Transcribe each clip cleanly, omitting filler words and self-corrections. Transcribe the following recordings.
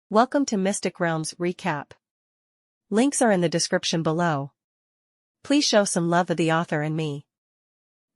Welcome to Mystic Realms Recap. Links are in the description below. Please show some love of the author and me.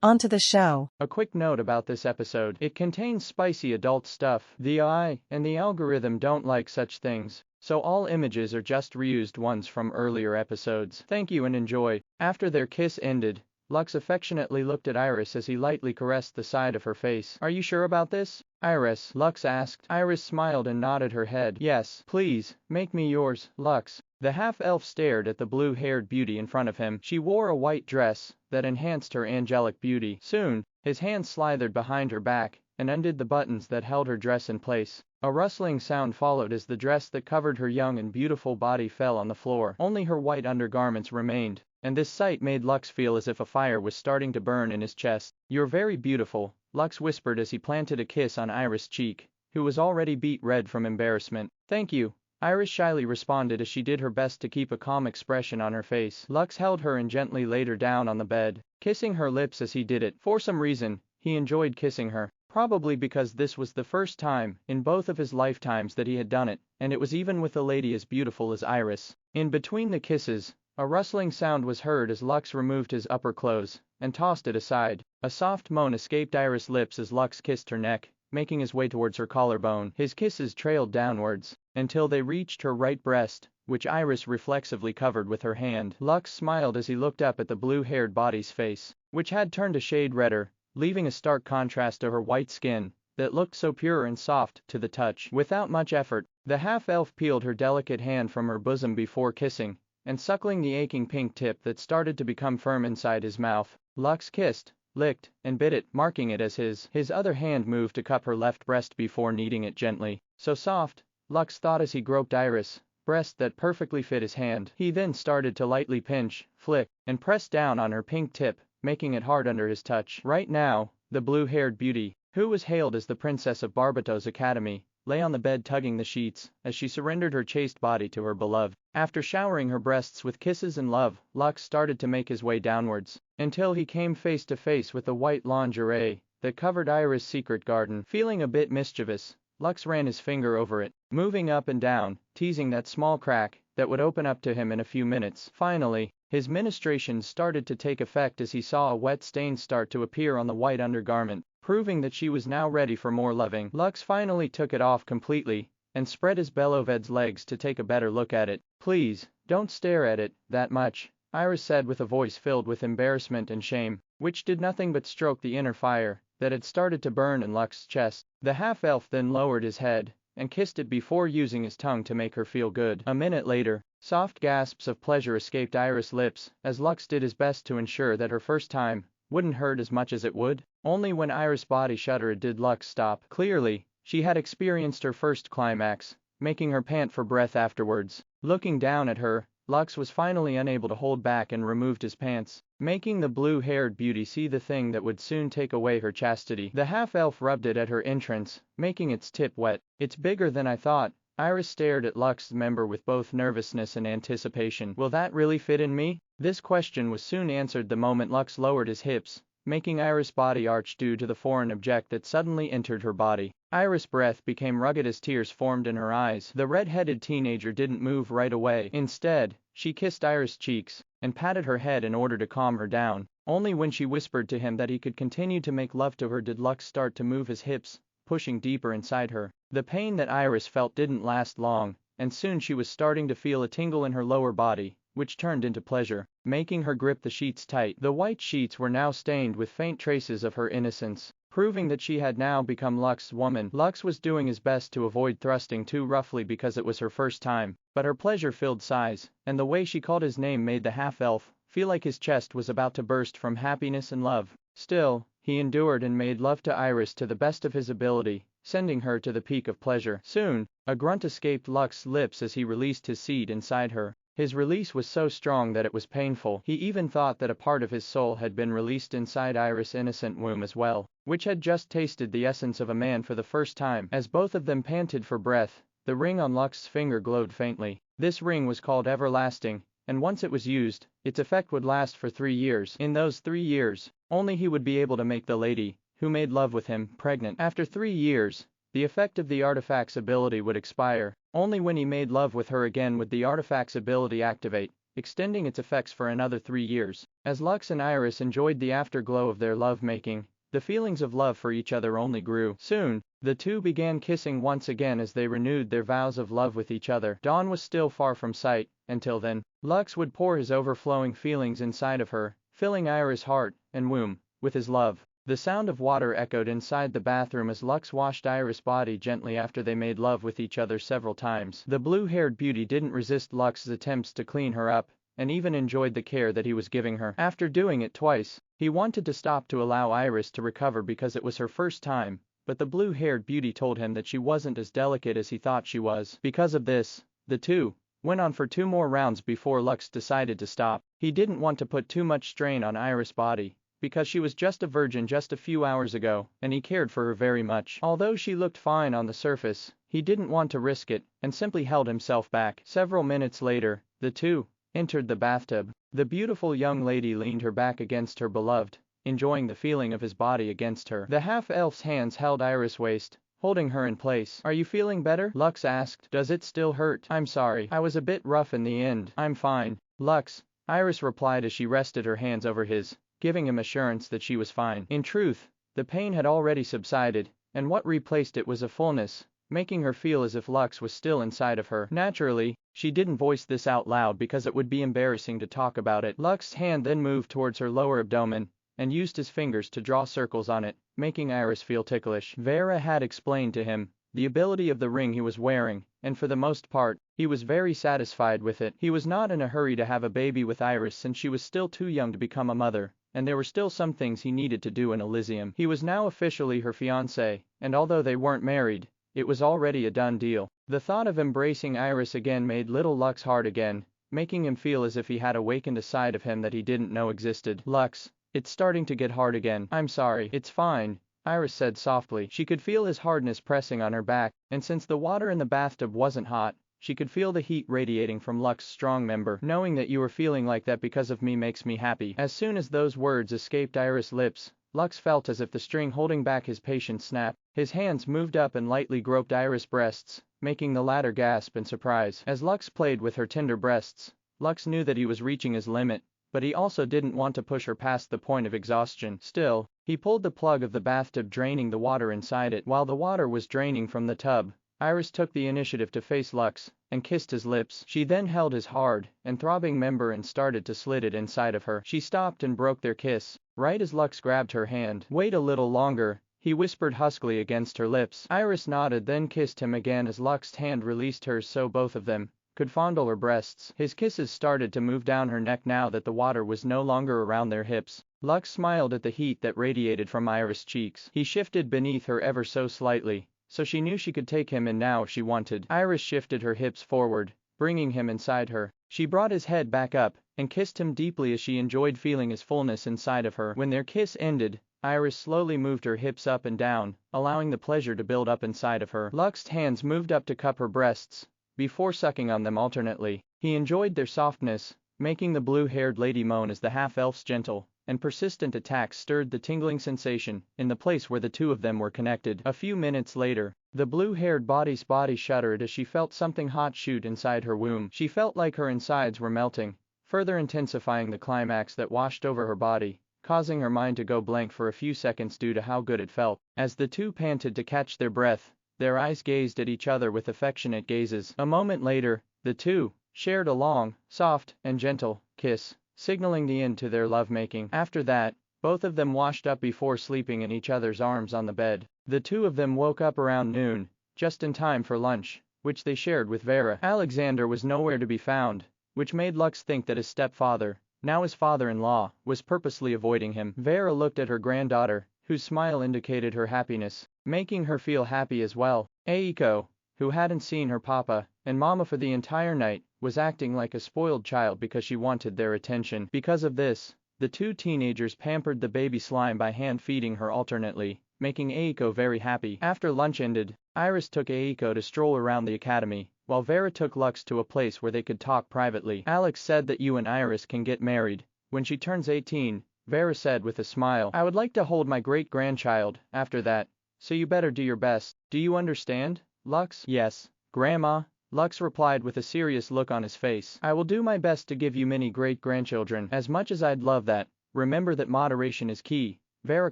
On to the show. A quick note about this episode: it contains spicy adult stuff. The AI and the algorithm don't like such things, so all images are just reused ones from earlier episodes. Thank you and enjoy. After their kiss ended, Lux affectionately looked at Iris as he lightly caressed the side of her face. "Are you sure about this, Iris?" Lux asked. Iris smiled and nodded her head. "Yes, please, make me yours, Lux." The half-elf stared at the blue-haired beauty in front of him. She wore a white dress that enhanced her angelic beauty. Soon, his hand slithered behind her back and undid the buttons that held her dress in place. A rustling sound followed as the dress that covered her young and beautiful body fell on the floor. Only her white undergarments remained, and this sight made Lux feel as if a fire was starting to burn in his chest. "You're very beautiful," Lux whispered as he planted a kiss on Iris' cheek, who was already beet red from embarrassment. "Thank you," Iris shyly responded as she did her best to keep a calm expression on her face. Lux held her and gently laid her down on the bed, kissing her lips as he did it. For some reason, he enjoyed kissing her. Probably because this was the first time in both of his lifetimes that he had done it, and it was even with a lady as beautiful as Iris. In between the kisses, a rustling sound was heard as Lux removed his upper clothes and tossed it aside. A soft moan escaped Iris' lips as Lux kissed her neck, making his way towards her collarbone. His kisses trailed downwards until they reached her right breast, which Iris reflexively covered with her hand. Lux smiled as he looked up at the blue-haired body's face, which had turned a shade redder, leaving a stark contrast to her white skin that looked so pure and soft to the touch. Without much effort, the half-elf peeled her delicate hand from her bosom before kissing and suckling the aching pink tip that started to become firm inside his mouth. Lux kissed, licked, and bit it, marking it as his. His other hand moved to cup her left breast before kneading it gently. So soft, Lux thought as he groped Iris' breast that perfectly fit his hand. He then started to lightly pinch, flick, and press down on her pink tip, making it hard under his touch. Right now, the blue-haired beauty, who was hailed as the princess of Barbatos Academy, lay on the bed tugging the sheets as she surrendered her chaste body to her beloved. After showering her breasts with kisses and love, Lux started to make his way downwards until he came face to face with the white lingerie that covered Iris' secret garden. Feeling a bit mischievous, Lux ran his finger over it, moving up and down, teasing that small crack that would open up to him in a few minutes. Finally, his ministrations started to take effect as he saw a wet stain start to appear on the white undergarment, proving that she was now ready for more loving. Lux finally took it off completely and spread his Beloved's legs to take a better look at it. "Please, don't stare at it that much," Iris said with a voice filled with embarrassment and shame, which did nothing but stroke the inner fire that had started to burn in Lux's chest. The half-elf then lowered his head and kissed it before using his tongue to make her feel good. A minute later, soft gasps of pleasure escaped Iris' lips as Lux did his best to ensure that her first time wouldn't hurt as much as it would. Only when Iris' body shuddered did Lux stop. Clearly, she had experienced her first climax, making her pant for breath afterwards. Looking down at her, Lux was finally unable to hold back and removed his pants, making the blue-haired beauty see the thing that would soon take away her chastity. The half-elf rubbed it at her entrance, making its tip wet. "It's bigger than I thought." Iris stared at Lux's member with both nervousness and anticipation. "Will that really fit in me?" This question was soon answered the moment Lux lowered his hips, making Iris' body arch due to the foreign object that suddenly entered her body. Iris' breath became rugged as tears formed in her eyes. The red-headed teenager didn't move right away. Instead, she kissed Iris' cheeks and patted her head in order to calm her down. Only when she whispered to him that he could continue to make love to her did Lux start to move his hips, pushing deeper inside her. The pain that Iris felt didn't last long, and soon she was starting to feel a tingle in her lower body, which turned into pleasure, making her grip the sheets tight. The white sheets were now stained with faint traces of her innocence, proving that she had now become Lux's woman. Lux was doing his best to avoid thrusting too roughly because it was her first time, but her pleasure-filled sighs and the way she called his name made the half-elf feel like his chest was about to burst from happiness and love. Still, he endured and made love to Iris to the best of his ability, sending her to the peak of pleasure. Soon, a grunt escaped Lux's lips as he released his seed inside her. His release was so strong that it was painful. He even thought that a part of his soul had been released inside Iris' innocent womb as well, which had just tasted the essence of a man for the first time. As both of them panted for breath, the ring on Lux's finger glowed faintly. This ring was called Everlasting, and once it was used, its effect would last for 3 years. In those 3 years, only he would be able to make the lady who made love with him pregnant. After 3 years, the effect of the artifact's ability would expire, Only when he made love with her again would the artifact's ability activate, extending its effects for another 3 years. As Lux and Iris enjoyed the afterglow of their lovemaking, the feelings of love for each other only grew. Soon, the two began kissing once again as they renewed their vows of love with each other. Dawn was still far from sight. Until then, Lux would pour his overflowing feelings inside of her, filling Iris' heart and womb with his love. The sound of water echoed inside the bathroom as Lux washed Iris' body gently after they made love with each other several times. The blue-haired beauty didn't resist Lux's attempts to clean her up, and even enjoyed the care that he was giving her. After doing it twice, he wanted to stop to allow Iris to recover because it was her first time, but the blue-haired beauty told him that she wasn't as delicate as he thought she was. Because of this, the two went on for 2 more rounds before Lux decided to stop. He didn't want to put too much strain on Iris' body, because she was just a virgin just a few hours ago, and he cared for her very much. Although she looked fine on the surface, he didn't want to risk it, and simply held himself back. Several minutes later, the two entered the bathtub. The beautiful young lady leaned her back against her beloved, enjoying the feeling of his body against her. The half-elf's hands held Iris' waist, holding her in place. "Are you feeling better?" Lux asked. "Does it still hurt?" "I'm sorry. I was a bit rough in the end." "I'm fine, Lux," Iris replied as she rested her hands over his, giving him assurance that she was fine. In truth, the pain had already subsided, and what replaced it was a fullness, making her feel as if Lux was still inside of her. Naturally, she didn't voice this out loud because it would be embarrassing to talk about it. Lux's hand then moved towards her lower abdomen, and used his fingers to draw circles on it, making Iris feel ticklish. Vera had explained to him the ability of the ring he was wearing, and for the most part, he was very satisfied with it. He was not in a hurry to have a baby with Iris since she was still too young to become a mother, and there were still some things he needed to do in Elysium. He was now officially her fiancé, and although they weren't married, it was already a done deal. The thought of embracing Iris again made little Lux hard again, making him feel as if he had awakened a side of him that he didn't know existed. "Lux, it's starting to get hard again." "I'm sorry." "It's fine," Iris said softly. She could feel his hardness pressing on her back, and since the water in the bathtub wasn't hot, she could feel the heat radiating from Lux's strong member. "Knowing that you are feeling like that because of me makes me happy." As soon as those words escaped Iris' lips, Lux felt as if the string holding back his patience snapped. His hands moved up and lightly groped Iris' breasts, making the latter gasp in surprise. As Lux played with her tender breasts, Lux knew that he was reaching his limit, but he also didn't want to push her past the point of exhaustion. Still, he pulled the plug of the bathtub, draining the water inside it. While the water was draining from the tub, Iris took the initiative to face Lux and kissed his lips. She then held his hard and throbbing member and started to slit it inside of her. She stopped and broke their kiss right as Lux grabbed her hand. "Wait a little longer," he whispered huskily against her lips. Iris nodded, then kissed him again as Lux's hand released hers so both of them could fondle her breasts. His kisses started to move down her neck now that the water was no longer around their hips. Lux smiled at the heat that radiated from Iris' cheeks. He shifted beneath her ever so slightly, so she knew she could take him in now if she wanted. Iris shifted her hips forward, bringing him inside her. She brought his head back up and kissed him deeply as she enjoyed feeling his fullness inside of her. When their kiss ended, Iris slowly moved her hips up and down, allowing the pleasure to build up inside of her. Lux's hands moved up to cup her breasts, before sucking on them alternately. He enjoyed their softness, making the blue-haired lady moan as the half-elf's gentle and persistent attacks stirred the tingling sensation in the place where the two of them were connected. A few minutes later, the blue-haired body's body shuddered as she felt something hot shoot inside her womb. She felt like her insides were melting, further intensifying the climax that washed over her body, causing her mind to go blank for a few seconds due to how good it felt. As the two panted to catch their breath, their eyes gazed at each other with affectionate gazes. A moment later, the two shared a long, soft, and gentle kiss, signaling the end to their lovemaking. After that, both of them washed up before sleeping in each other's arms on the bed. The two of them woke up around noon, just in time for lunch, which they shared with Vera. Alexander was nowhere to be found, which made Lux think that his stepfather, now his father-in-law, was purposely avoiding him. Vera looked at her granddaughter, whose smile indicated her happiness, making her feel happy as well. Eiko, who hadn't seen her papa and mama for the entire night, was acting like a spoiled child because she wanted their attention. Because of this, the two teenagers pampered the baby slime by hand feeding her alternately, making Eiko very happy. After lunch ended, Iris took Eiko to stroll around the academy, while Vera took Lux to a place where they could talk privately. "Alex said that you and Iris can get married when she turns 18, Vera said with a smile. "I would like to hold my great-grandchild after that, so you better do your best. Do you understand, Lux?" "Yes, Grandma," Lux replied with a serious look on his face. I will do my best to give you many great-grandchildren. As much as I'd love that, remember that moderation is key, Vera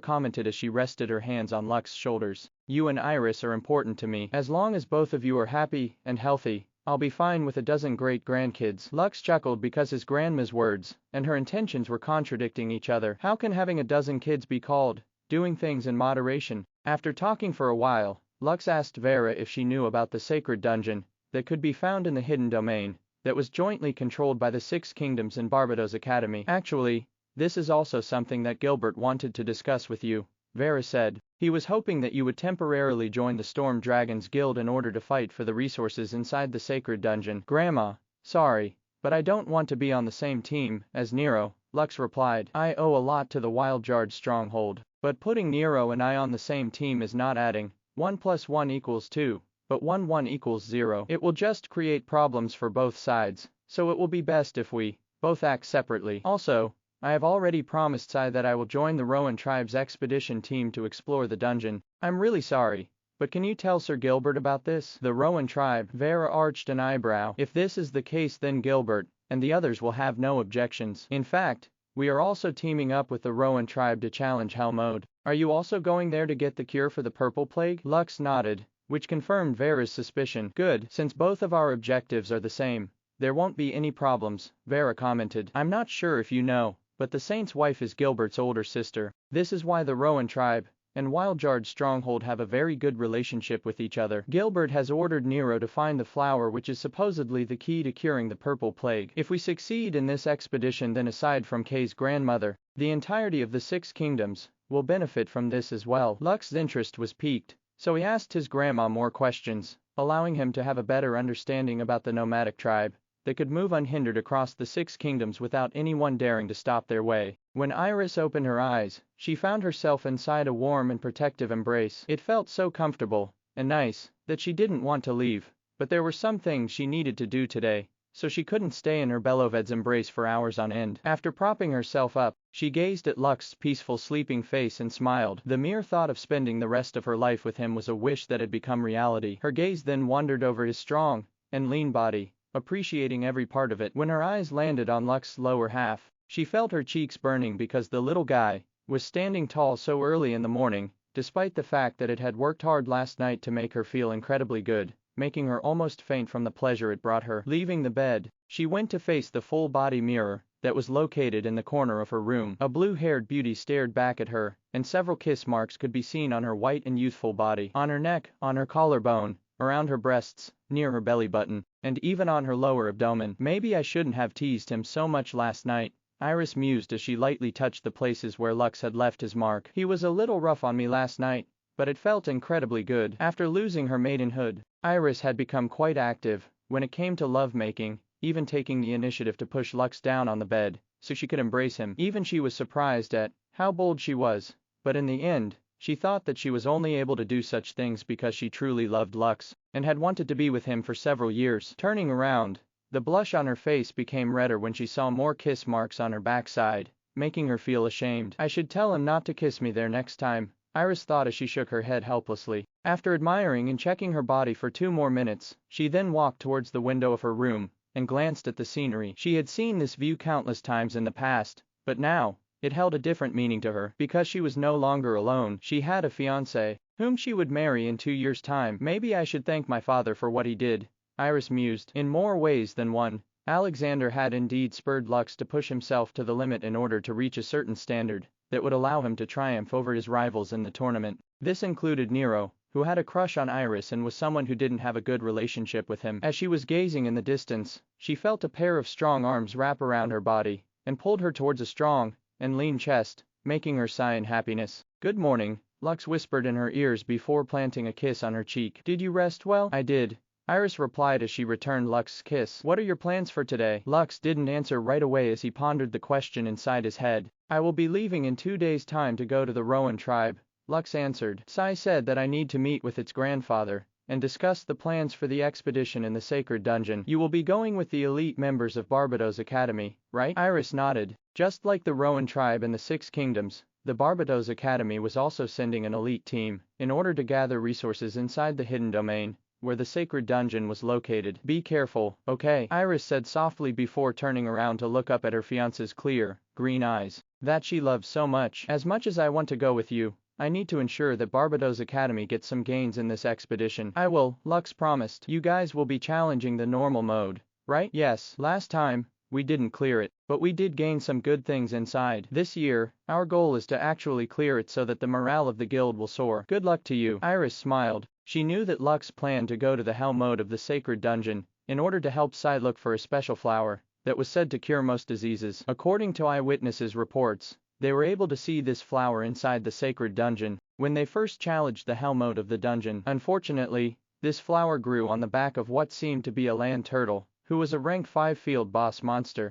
commented as she rested her hands on Lux's shoulders. You and Iris are important to me. As long as both of you are happy and healthy, I'll be fine with a dozen great-grandkids. Lux chuckled because his grandma's words and her intentions were contradicting each other. How can having a dozen kids be called doing things in moderation? After talking for a while, Lux asked Vera if she knew about the sacred dungeon that could be found in the hidden domain that was jointly controlled by the Six Kingdoms and Barbados Academy. Actually, this is also something that Gilbert wanted to discuss with you, Vera said. He was hoping that you would temporarily join the Storm Dragons Guild in order to fight for the resources inside the sacred dungeon. Grandma, sorry, but I don't want to be on the same team as Nero, Lux replied. I owe a lot to the Wild Jard stronghold, but putting Nero and I on the same team is not adding 1 + 1 = 2. But 1 = 0. It will just create problems for both sides, so it will be best if we both act separately. Also, I have already promised Sai that I will join the Rowan tribe's expedition team to explore the dungeon. I'm really sorry, but can you tell Sir Gilbert about this? The Rowan tribe. Vera arched an eyebrow. If this is the case, then Gilbert and the others will have no objections. In fact, we are also teaming up with the Rowan tribe to challenge Hell Mode. Are you also going there to get the cure for the purple plague? Lux nodded, which confirmed Vera's suspicion. Good, since both of our objectives are the same, there won't be any problems, Vera commented. I'm not sure if you know, but the Saint's wife is Gilbert's older sister. This is why the Rowan tribe and Wildjard stronghold have a very good relationship with each other. Gilbert has ordered Nero to find the flower which is supposedly the key to curing the purple plague. If we succeed in this expedition, then aside from Kay's grandmother, the entirety of the Six Kingdoms will benefit from this as well. Lux's interest was piqued, so he asked his grandma more questions, allowing him to have a better understanding about the nomadic tribe that could move unhindered across the Six Kingdoms without anyone daring to stop their way. When Iris opened her eyes, she found herself inside a warm and protective embrace. It felt so comfortable and nice that she didn't want to leave, but there were some things she needed to do today, so she couldn't stay in her Beloved's embrace for hours on end. After propping herself up, she gazed at Lux's peaceful sleeping face and smiled. The mere thought of spending the rest of her life with him was a wish that had become reality. Her gaze then wandered over his strong and lean body, appreciating every part of it. When her eyes landed on Lux's lower half, she felt her cheeks burning because the little guy was standing tall so early in the morning, despite the fact that it had worked hard last night to make her feel incredibly good, making her almost faint from the pleasure it brought her. Leaving the bed, she went to face the full-body mirror that was located in the corner of her room. A blue-haired beauty stared back at her, and several kiss marks could be seen on her white and youthful body. On her neck, on her collarbone, around her breasts, near her belly button, and even on her lower abdomen. Maybe I shouldn't have teased him so much last night, Iris mused as she lightly touched the places where Lux had left his mark. He was a little rough on me last night, but it felt incredibly good. After losing her maidenhood, Iris had become quite active when it came to lovemaking, even taking the initiative to push Lux down on the bed so she could embrace him. Even she was surprised at how bold she was, but in the end, she thought that she was only able to do such things because she truly loved Lux and had wanted to be with him for several years. Turning around, the blush on her face became redder when she saw more kiss marks on her backside, making her feel ashamed. I should tell him not to kiss me there next time, Iris thought as she shook her head helplessly. After admiring and checking her body for 2 more minutes, she then walked towards the window of her room and glanced at the scenery. She had seen this view countless times in the past, but now, it held a different meaning to her. Because she was no longer alone, she had a fiancé, whom she would marry in 2 years' time. Maybe I should thank my father for what he did, Iris mused. In more ways than one, Alexander had indeed spurred Lux to push himself to the limit in order to reach a certain standard that would allow him to triumph over his rivals in the tournament. This included Nero, who had a crush on Iris and was someone who didn't have a good relationship with him. As she was gazing in the distance, she felt a pair of strong arms wrap around her body and pulled her towards a strong and lean chest, making her sigh in happiness. Good morning, Lux whispered in her ears before planting a kiss on her cheek. Did you rest well? I did, Iris replied as she returned Lux's kiss. What are your plans for today? Lux didn't answer right away as he pondered the question inside his head. I will be leaving in 2 days' time to go to the Rowan tribe, Lux answered. Sai said that I need to meet with its grandfather and discuss the plans for the expedition in the sacred dungeon. You will be going with the elite members of Barbados Academy, right? Iris nodded. Just like the Rowan tribe and the Six Kingdoms, the Barbados Academy was also sending an elite team in order to gather resources inside the hidden domain where the sacred dungeon was located. Be careful, okay? Iris said softly before turning around to look up at her fiancé's clear, green eyes, that she loved so much. As much as I want to go with you, I need to ensure that Barbados Academy gets some gains in this expedition. I will, Lux promised. You guys will be challenging the normal mode, right? Yes, last time, we didn't clear it, but we did gain some good things inside. This year, our goal is to actually clear it so that the morale of the guild will soar. Good luck to you. Iris smiled. She knew that Lux planned to go to the hell mode of the sacred dungeon in order to help Sai look for a special flower that was said to cure most diseases. According to eyewitnesses' reports, they were able to see this flower inside the sacred dungeon when they first challenged the hell mode of the dungeon. Unfortunately, this flower grew on the back of what seemed to be a land turtle, who was a rank 5 field boss monster.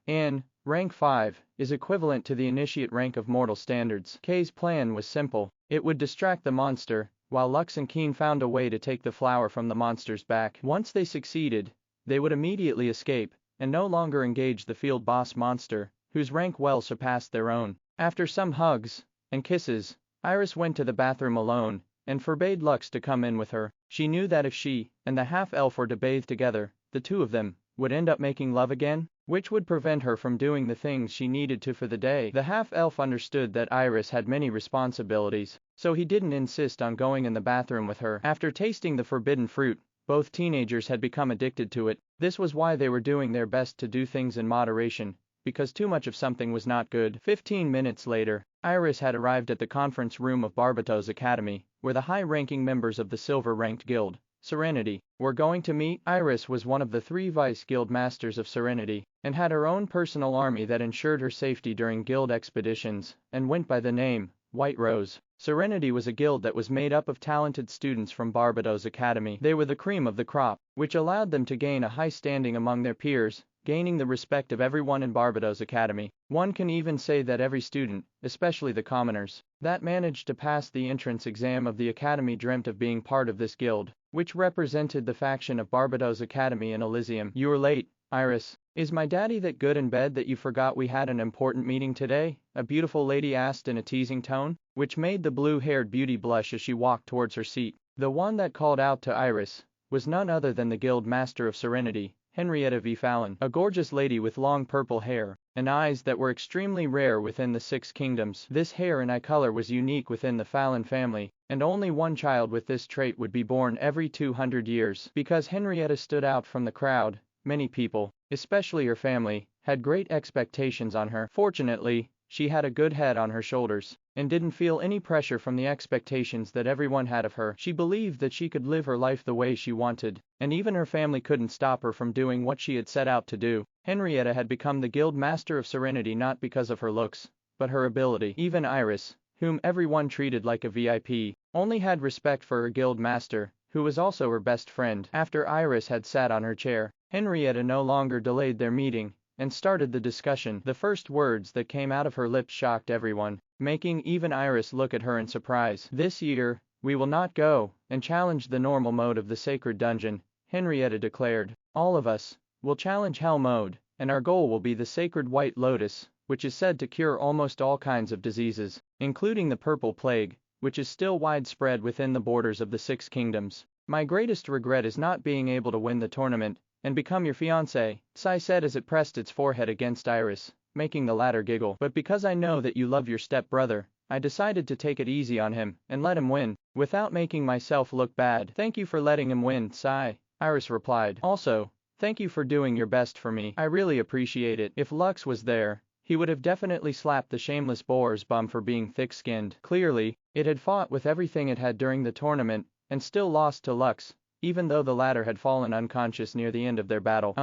And rank 5 is equivalent to the initiate rank of mortal standards. Kay's plan was simple. It would distract the monster, while Lux and Keen found a way to take the flower from the monster's back. Once they succeeded, they would immediately escape and no longer engage the field boss monster, whose rank well surpassed their own. After some hugs and kisses, Iris went to the bathroom alone and forbade Lux to come in with her. She knew that if she and the half-elf were to bathe together, the two of them would end up making love again, which would prevent her from doing the things she needed to for the day. The half-elf understood that Iris had many responsibilities, so he didn't insist on going in the bathroom with her. After tasting the forbidden fruit, both teenagers had become addicted to it. This was why they were doing their best to do things in moderation, because too much of something was not good. 15 minutes later, Iris had arrived at the conference room of Barbados Academy, where the high-ranking members of the silver-ranked guild, Serenity, were going to meet. Iris was one of the 3 vice guild masters of Serenity, and had her own personal army that ensured her safety during guild expeditions, and went by the name White Rose. Serenity was a guild that was made up of talented students from Barbados Academy. They were the cream of the crop, which allowed them to gain a high standing among their peers, gaining the respect of everyone in Barbados Academy. One can even say that every student, especially the commoners, that managed to pass the entrance exam of the academy dreamt of being part of this guild, which represented the faction of Barbados Academy in Elysium. You were late, Iris. Is my daddy that good in bed that you forgot we had an important meeting today? A beautiful lady asked in a teasing tone, which made the blue-haired beauty blush as she walked towards her seat. The one that called out to Iris was none other than the guild master of Serenity, Henrietta V. Fallon, a gorgeous lady with long purple hair and eyes that were extremely rare within the 6 kingdoms. This hair and eye color was unique within the Fallon family, and only one child with this trait would be born every 200 years. Because Henrietta stood out from the crowd, many people, especially her family, had great expectations on her. Fortunately, she had a good head on her shoulders, and didn't feel any pressure from the expectations that everyone had of her. She believed that she could live her life the way she wanted, and even her family couldn't stop her from doing what she had set out to do. Henrietta had become the guild master of Serenity not because of her looks, but her ability. Even Iris, whom everyone treated like a VIP, only had respect for her guild master, who was also her best friend. After Iris had sat on her chair, Henrietta no longer delayed their meeting, and started the discussion. The first words that came out of her lips shocked everyone, making even Iris look at her in surprise. This year, we will not go and challenge the normal mode of the sacred dungeon, Henrietta declared. All of us will challenge hell mode, and our goal will be the sacred white lotus, which is said to cure almost all kinds of diseases, including the purple plague, which is still widespread within the borders of the 6 kingdoms. My greatest regret is not being able to win the tournament and become your fiancé, Sai said as it pressed its forehead against Iris, making the latter giggle. But because I know that you love your step-brother, I decided to take it easy on him and let him win, without making myself look bad. Thank you for letting him win, Sai, Iris replied. Also, thank you for doing your best for me. I really appreciate it. If Lux was there, he would have definitely slapped the shameless boar's bum for being thick-skinned. Clearly, it had fought with everything it had during the tournament, and still lost to Lux, even though the latter had fallen unconscious near the end of their battle.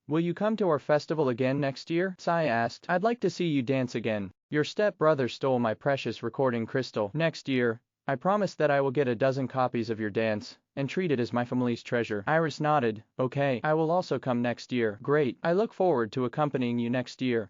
Will you come to our festival again next year? Sai asked. I'd like to see you dance again. Your step-brother stole my precious recording crystal. Next year, I promise that I will get a dozen copies of your dance, and treat it as my family's treasure. Iris nodded. Okay, I will also come next year. Great, I look forward to accompanying you next year.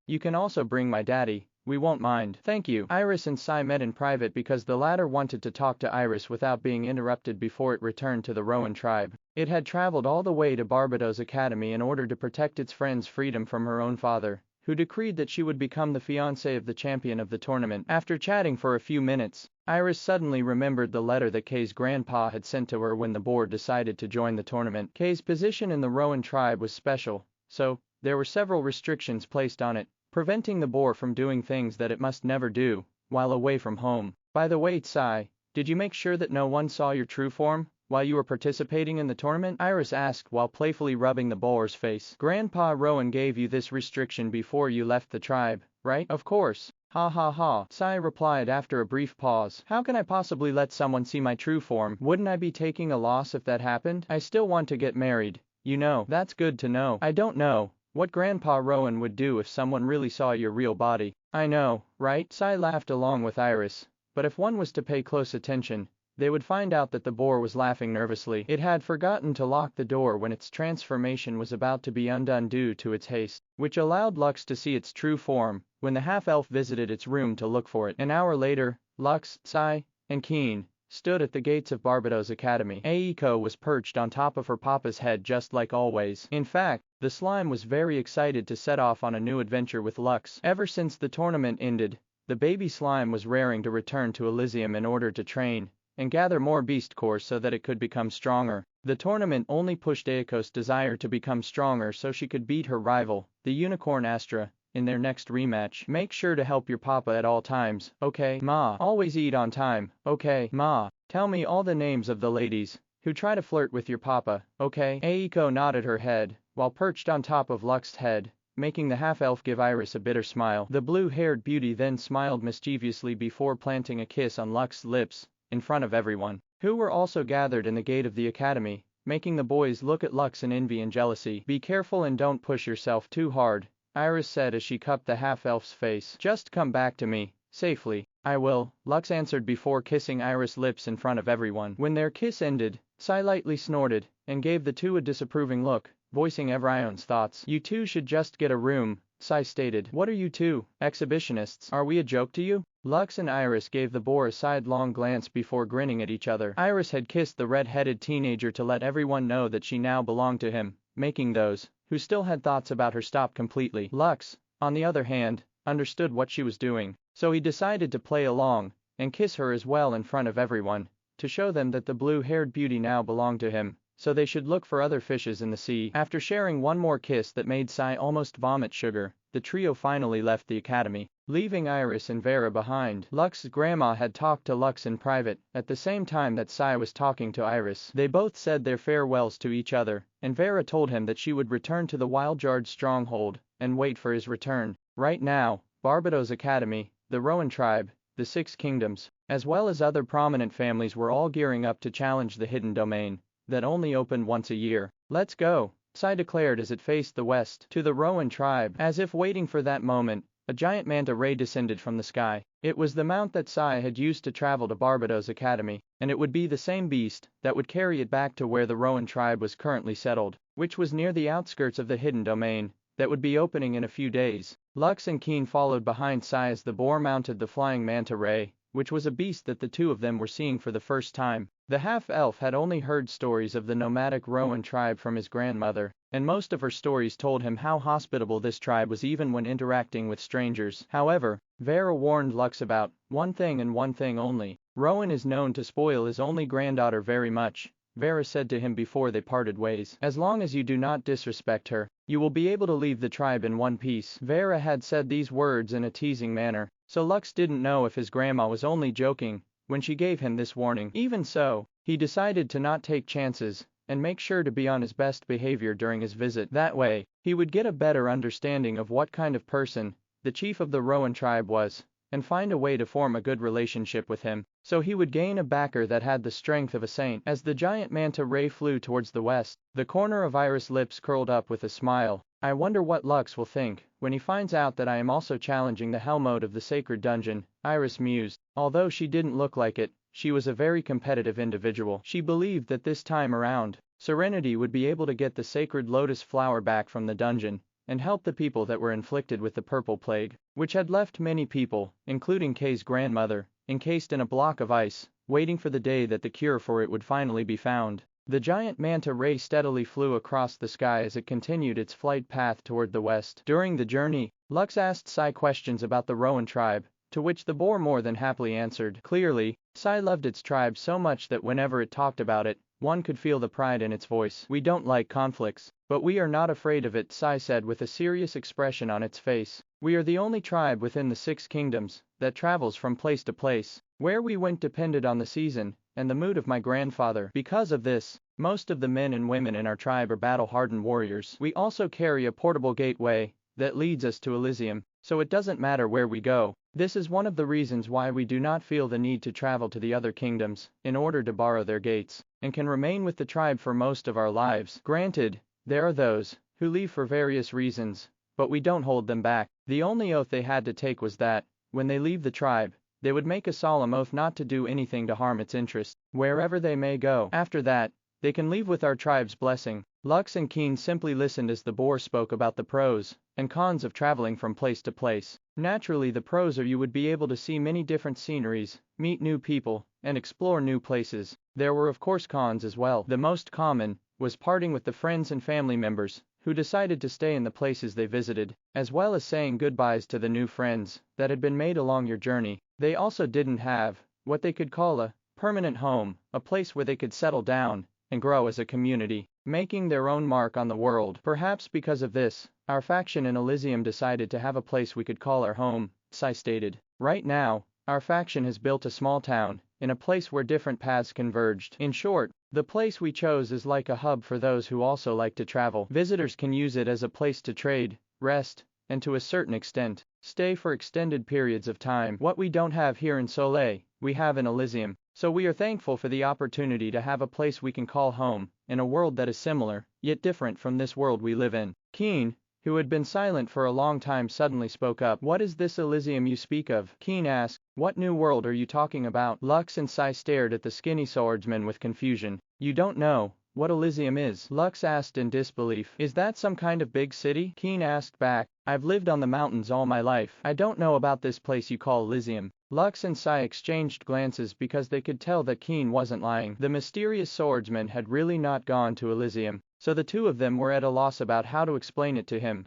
You can also bring my daddy. We won't mind. Thank you. Iris and Sai met in private because the latter wanted to talk to Iris without being interrupted before it returned to the Rowan tribe. It had traveled all the way to Barbados Academy in order to protect its friend's freedom from her own father, who decreed that she would become the fiancée of the champion of the tournament. After chatting for a few minutes, Iris suddenly remembered the letter that Kay's grandpa had sent to her when the board decided to join the tournament. Kay's position in the Rowan tribe was special, so there were several restrictions placed on it, preventing the boar from doing things that it must never do while away from home. By the way, Tsai, did you make sure that no one saw your true form while you were participating in the tournament? Iris asked while playfully rubbing the boar's face. Grandpa Rowan gave you this restriction before you left the tribe, right? Of course. Ha ha ha, Tsai replied after a brief pause. How can I possibly let someone see my true form? Wouldn't I be taking a loss if that happened? I still want to get married. You know, that's good to know. I don't know what Grandpa Rowan would do if someone really saw your real body. I know, right? Tsai laughed along with Iris, but if one was to pay close attention, they would find out that the boar was laughing nervously. It had forgotten to lock the door when its transformation was about to be undone due to its haste, which allowed Lux to see its true form when the half-elf visited its room to look for it. An hour later, Lux, Tsai, and Keen stood at the gates of Barbados Academy. Aiko was perched on top of her papa's head just like always. In fact, the slime was very excited to set off on a new adventure with Lux. Ever since the tournament ended, the baby slime was raring to return to Elysium in order to train and gather more beast cores so that it could become stronger. The tournament only pushed Aiko's desire to become stronger so she could beat her rival, the unicorn Astra, in their next rematch. Make sure to help your papa at all times, okay, Ma? Always eat on time, okay, Ma? Tell me all the names of the ladies who try to flirt with your papa, okay? Aiko nodded her head, while perched on top of Lux's head, making the half-elf give Iris a bitter smile. The blue-haired beauty then smiled mischievously before planting a kiss on Lux's lips, in front of everyone, who were also gathered in the gate of the academy, making the boys look at Lux in envy and jealousy. Be careful and don't push yourself too hard, Iris said as she cupped the half-elf's face. Just come back to me, safely. I will, Lux answered before kissing Iris' lips in front of everyone. When their kiss ended, Tsai lightly snorted, and gave the two a disapproving look, voicing Evrion's thoughts. You two should just get a room, Tsai stated. What are you two, exhibitionists? Are we a joke to you? Lux and Iris gave the boar a sidelong glance before grinning at each other. Iris had kissed the red-headed teenager to let everyone know that she now belonged to him, making those who still had thoughts about her stop completely. Lux, on the other hand, understood what she was doing, so he decided to play along and kiss her as well in front of everyone, to show them that the blue-haired beauty now belonged to him, so they should look for other fishes in the sea. After sharing one more kiss that made Tsai almost vomit sugar, the trio finally left the academy, leaving Iris and Vera behind. Lux's grandma had talked to Lux in private, at the same time that Tsai was talking to Iris. They both said their farewells to each other, and Vera told him that she would return to the Wildjard stronghold and wait for his return. Right now, Barbados Academy, the Rowan tribe, the Six Kingdoms, as well as other prominent families were all gearing up to challenge the hidden domain that only opened once a year. Let's go, Tsai declared as it faced the west to the Rowan tribe. As if waiting for that moment, a giant manta ray descended from the sky. It was the mount that Tsai had used to travel to Barbados Academy, and it would be the same beast that would carry it back to where the Rowan tribe was currently settled, which was near the outskirts of the hidden domain that would be opening in a few days. Lux and Keen followed behind Tsai as the boar mounted the flying manta ray, which was a beast that the two of them were seeing for the first time. The half-elf had only heard stories of the nomadic Rowan tribe from his grandmother, and most of her stories told him how hospitable this tribe was even when interacting with strangers. However, Vera warned Lux about one thing and one thing only. Rowan is known to spoil his only granddaughter very much, Vera said to him before they parted ways. As long as you do not disrespect her, you will be able to leave the tribe in one piece. Vera had said these words in a teasing manner, so Lux didn't know if his grandma was only joking when she gave him this warning. Even so, he decided to not take chances and make sure to be on his best behavior during his visit. That way, he would get a better understanding of what kind of person the chief of the Rowan tribe was, and find a way to form a good relationship with him, so he would gain a backer that had the strength of a saint. As the giant manta ray flew towards the west, the corner of Iris' lips curled up with a smile. I wonder what Lux will think when he finds out that I am also challenging the hell mode of the sacred dungeon, Iris mused. Although she didn't look like it, she was a very competitive individual. She believed that this time around, Serenity would be able to get the sacred lotus flower back from the dungeon and help the people that were inflicted with the purple plague, which had left many people, including Kay's grandmother, encased in a block of ice, waiting for the day that the cure for it would finally be found. The giant manta ray steadily flew across the sky as it continued its flight path toward the west. During the journey, Lux asked Sai questions about the Rowan tribe, to which the boar more than happily answered. Clearly, Sai loved its tribe so much that whenever it talked about it, one could feel the pride in its voice. "We don't like conflicts, but we are not afraid of it," Sai said with a serious expression on its face. "We are the only tribe within the 6 kingdoms that travels from place to place. Where we went depended on the season and the mood of my grandfather. Because of this, most of the men and women in our tribe are battle-hardened warriors. We also carry a portable gateway that leads us to Elysium, so it doesn't matter where we go. This is one of the reasons why we do not feel the need to travel to the other kingdoms in order to borrow their gates, and can remain with the tribe for most of our lives. Granted, there are those who leave for various reasons, but we don't hold them back. The only oath they had to take was that, when they leave the tribe, they would make a solemn oath not to do anything to harm its interests, wherever they may go. After that, they can leave with our tribe's blessing." Lux and Keen simply listened as the boar spoke about the pros and cons of traveling from place to place. Naturally, the pros are you would be able to see many different sceneries, meet new people, and explore new places. There were of course cons as well. The most common was parting with the friends and family members who decided to stay in the places they visited, as well as saying goodbyes to the new friends that had been made along your journey. They also didn't have what they could call a permanent home, a place where they could settle down and grow as a community, making their own mark on the world. Perhaps because of this, our faction in Elysium decided to have a place we could call our home, Sai stated. Right now, our faction has built a small town, in a place where different paths converged. In short, the place we chose is like a hub for those who also like to travel. Visitors can use it as a place to trade, rest, and to a certain extent, stay for extended periods of time. What we don't have here in Solais, we have in Elysium. So we are thankful for the opportunity to have a place we can call home, in a world that is similar, yet different from this world we live in. Keen, who had been silent for a long time, suddenly spoke up. "What is this Elysium you speak of?" Keen asked. "What new world are you talking about?" Lux and Sai stared at the skinny swordsman with confusion. "You don't know what Elysium is?" Lux asked in disbelief. "Is that some kind of big city?" Keen asked back. "I've lived on the mountains all my life. I don't know about this place you call Elysium." Lux and Sai exchanged glances because they could tell that Keen wasn't lying. The mysterious swordsman had really not gone to Elysium, so the two of them were at a loss about how to explain it to him.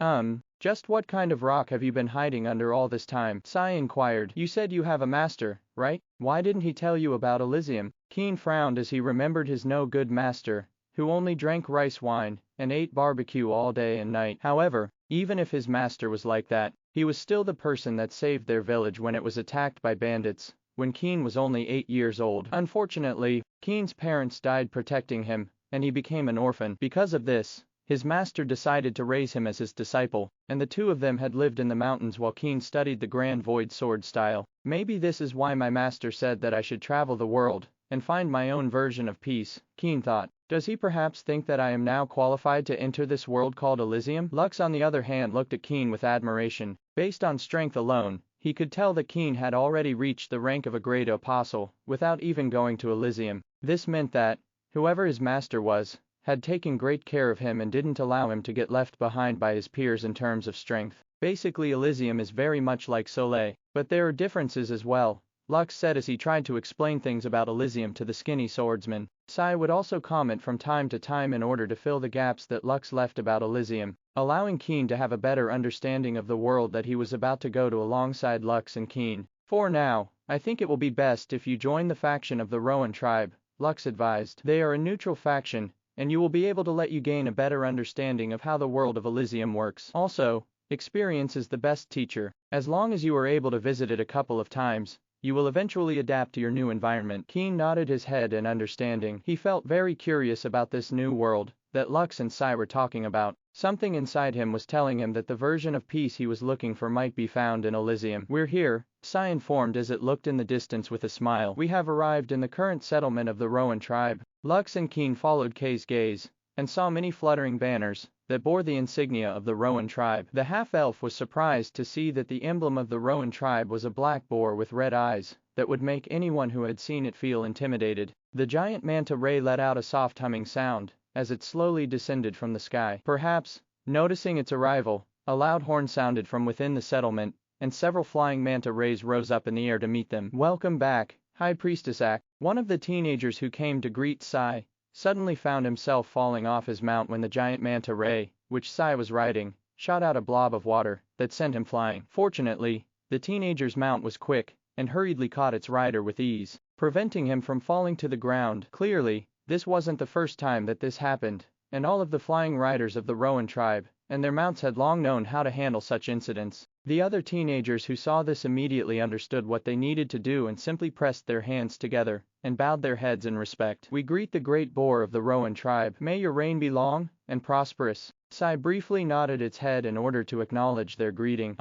Just what kind of rock have you been hiding under all this time?" Sai inquired. "You said you have a master, right? Why didn't he tell you about Elysium?" Keen frowned as he remembered his no-good master, who only drank rice wine and ate barbecue all day and night. However, even if his master was like that, he was still the person that saved their village when it was attacked by bandits, when Keen was only 8 years old. Unfortunately, Keen's parents died protecting him, and he became an orphan. Because of this, his master decided to raise him as his disciple, and the two of them had lived in the mountains while Keen studied the Grand Void sword style. Maybe this is why my master said that I should travel the world and find my own version of peace, Keen thought. Does he perhaps think that I am now qualified to enter this world called Elysium? Lux on the other hand looked at Keen with admiration. Based on strength alone, he could tell that Keen had already reached the rank of a great apostle, without even going to Elysium. This meant that, whoever his master was, had taken great care of him and didn't allow him to get left behind by his peers in terms of strength. Basically, Elysium is very much like Solais, but there are differences as well, Lux said as he tried to explain things about Elysium to the skinny swordsman. Sai would also comment from time to time in order to fill the gaps that Lux left about Elysium, allowing Keen to have a better understanding of the world that he was about to go to alongside Lux and Keen. "For now, I think it will be best if you join the faction of the Rowan tribe," Lux advised. "They are a neutral faction, and you will be able to let you gain a better understanding of how the world of Elysium works. Also, experience is the best teacher. As long as you are able to visit it a couple of times, you will eventually adapt to your new environment." Keen nodded his head in understanding. He felt very curious about this new world that Lux and Sai were talking about. Something inside him was telling him that the version of peace he was looking for might be found in Elysium. "We're here," Sai informed as it looked in the distance with a smile. "We have arrived in the current settlement of the Rowan tribe." Lux and Keen followed Kay's gaze, and saw many fluttering banners that bore the insignia of the Rowan tribe. The half-elf was surprised to see that the emblem of the Rowan tribe was a black boar with red eyes that would make anyone who had seen it feel intimidated. The giant manta ray let out a soft humming sound as it slowly descended from the sky. Perhaps, noticing its arrival, a loud horn sounded from within the settlement, and several flying manta rays rose up in the air to meet them. "Welcome back, High Priestess Ak," one of the teenagers who came to greet Sai suddenly found himself falling off his mount when the giant manta ray, which Sai was riding, shot out a blob of water that sent him flying. Fortunately, the teenager's mount was quick and hurriedly caught its rider with ease, preventing him from falling to the ground. Clearly, this wasn't the first time that this happened, and all of the flying riders of the Rowan tribe and their mounts had long known how to handle such incidents. The other teenagers who saw this immediately understood what they needed to do and simply pressed their hands together and bowed their heads in respect. "We greet the great boar of the Rowan tribe. May your reign be long and prosperous." Sai briefly nodded its head in order to acknowledge their greeting.